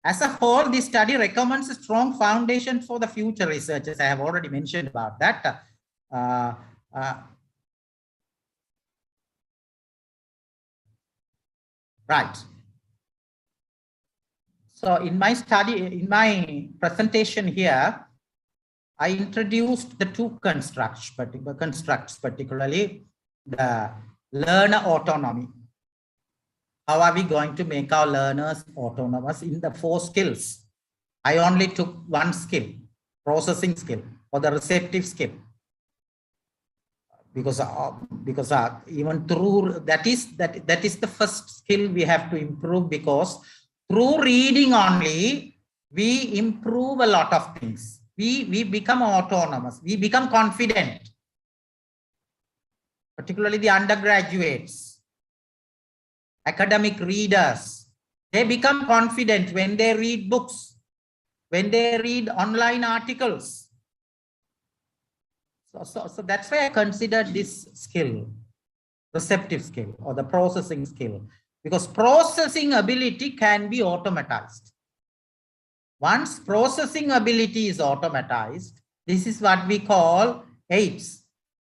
As a whole, this study recommends a strong foundation for the future researchers. I have already mentioned about that. Right. So in my presentation here, I introduced the two constructs, particularly the learner autonomy. How are we going to make our learners autonomous in the 4 skills? I only took one skill, processing skill or the receptive skill. Because even through that is the first skill we have to improve, because through reading only we improve a lot of things. We become autonomous, we become confident, particularly the undergraduates, academic readers. They become confident when they read books, when they read online articles. So that's why I considered this skill, receptive skill or the processing skill, because processing ability can be automatized. Once processing ability is automatized, this is what we call AIPS,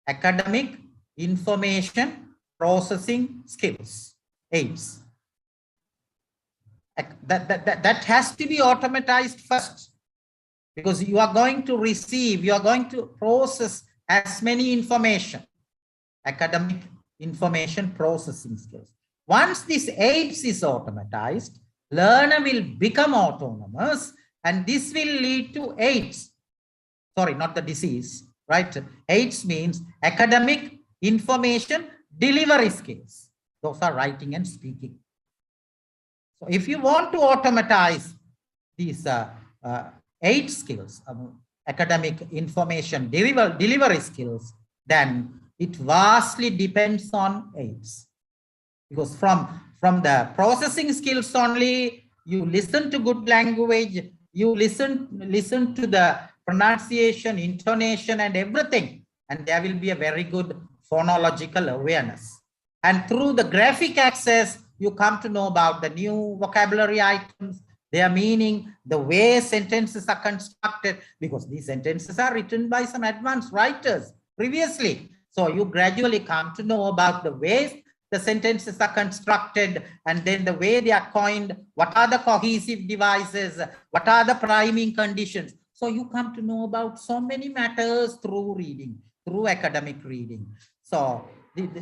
academic information processing skills, AIPS. That has to be automatized first, because you are going to receive, you are going to process as many information, academic information processing skills. Once this AIPS is automatized, learner will become autonomous, and this will lead to AIPS. Sorry, not the disease. right? AIDS means academic information delivery skills. Those are writing and speaking. So if you want to automatize these 8 skills, academic information delivery skills, then it vastly depends on AIDS. Because from the processing skills only, you listen to good language, you listen to the pronunciation, intonation, and everything, and there will be a very good phonological awareness. And through the graphic access, you come to know about the new vocabulary items, their meaning, the way sentences are constructed, because these sentences are written by some advanced writers previously. So you gradually come to know about the ways the sentences are constructed, and then the way they are coined, what are the cohesive devices, what are the priming conditions. So you come to know about so many matters through reading, through academic reading. So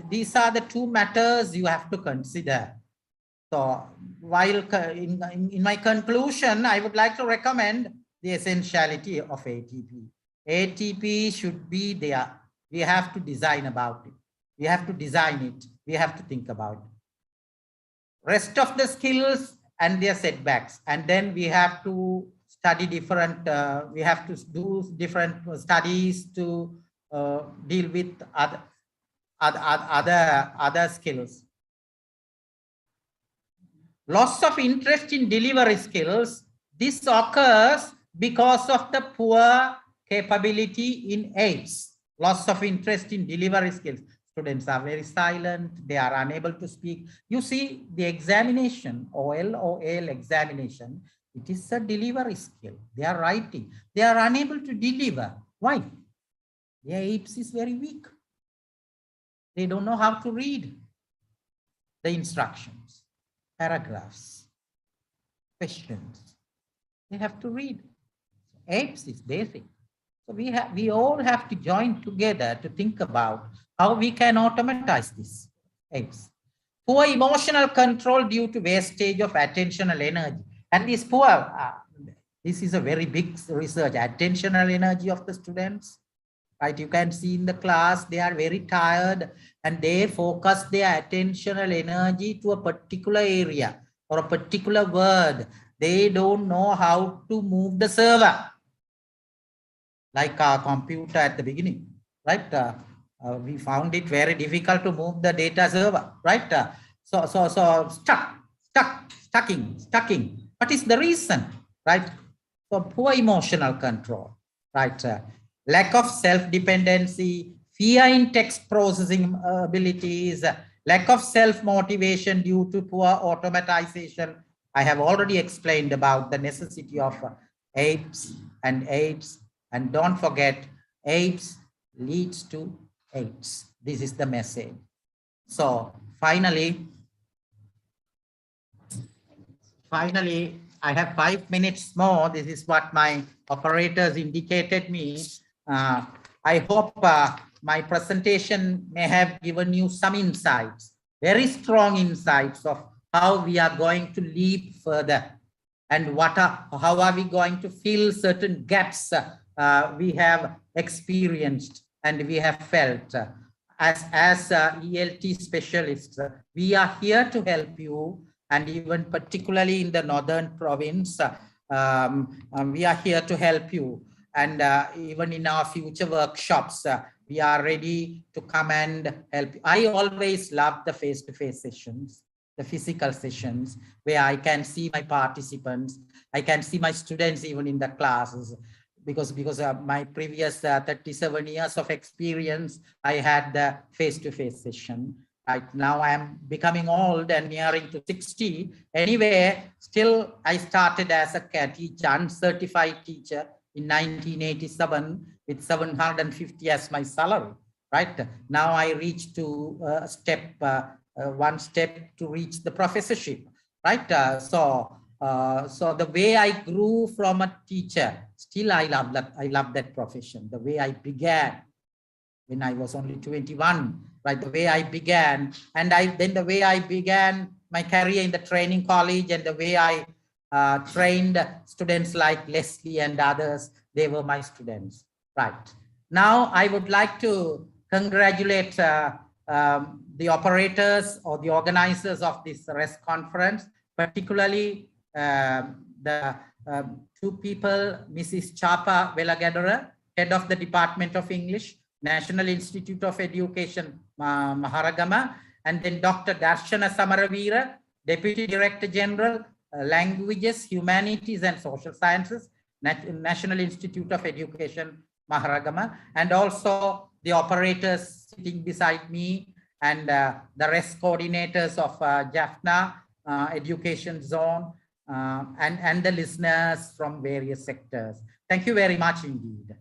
these are the 2 matters you have to consider. So while in my conclusion, I would like to recommend the essentiality of ATP. ATP should be there. We have to design about it. We have to design it. We have to think about it. Rest of the skills and their setbacks. And then we have to study different, we have to do different studies to deal with other skills. Loss of interest in delivery skills. This occurs because of the poor capability in AIDS. Loss of interest in delivery skills. Students are very silent. They are unable to speak. You see, the examination, OL examination, it is a delivery skill. They are writing. They are unable to deliver. Why? Their AIDS is very weak. They don't know how to read the instructions, paragraphs, questions. They have to read. AIDS is basic. So we all have to join together to think about how we can automatize this AIDS. Poor emotional control due to wastage of attentional energy. And this this is a very big research, attentional energy of the students. Right, you can see in the class, they are very tired and they focus their attentional energy to a particular area or a particular word. They don't know how to move the server. Like our computer at the beginning, right? We found it very difficult to move the data server, right? So stucking. What is the reason, right? So poor emotional control, right? Lack of self-dependency, fear in text processing abilities, lack of self-motivation due to poor automatization. I have already explained about the necessity of AIDS and AIDS. And don't forget, AIDS leads to AIDS. This is the message. So finally, I have 5 minutes more. This is what my operators indicated me. I hope my presentation may have given you some insights, very strong insights of how we are going to leap further and how are we going to fill certain gaps we have experienced and we have felt. As ELT specialists, we are here to help you, and even particularly in the northern province, we are here to help you. And even in our future workshops, we are ready to come and help. I always love the face-to-face sessions, the physical sessions, where I can see my participants, I can see my students even in the classes. Because my previous 37 years of experience, I had the face-to-face session. Right now I am becoming old and nearing to 60. Anyway, still I started as a teacher, uncertified teacher in 1987 with 750 as my salary. Right now I reached to one step to reach the professorship. Right, so the way I grew from a teacher, still I love that profession. The way I began when I was only 21, right? The way I began, and then the way I began my career in the training college, and the way I trained students like Leslie and others, they were my students, right? Now, I would like to congratulate the operators or the organizers of this RESC conference, particularly the two people, Mrs. Chapa Velagadara, Head of the Department of English, National Institute of Education, Maharagama, and then Dr. Darshana Samaravira, Deputy Director General, Languages, Humanities and Social Sciences, National Institute of Education, Maharagama, and also the operators sitting beside me and the RESC coordinators of Jaffna Education Zone and the listeners from various sectors. Thank you very much indeed.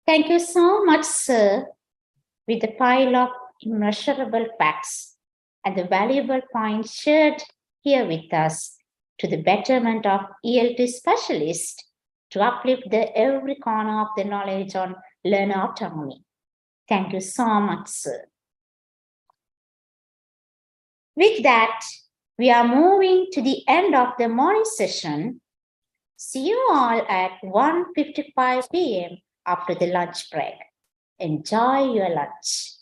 Thank you so much, sir, with the pile of immeasurable facts and the valuable points shared here with us to the betterment of ELT specialists to uplift every corner of the knowledge on learner autonomy. Thank you so much, sir. With that, we are moving to the end of the morning session. See you all at 1:55 p.m. after the lunch break. Enjoy your lunch.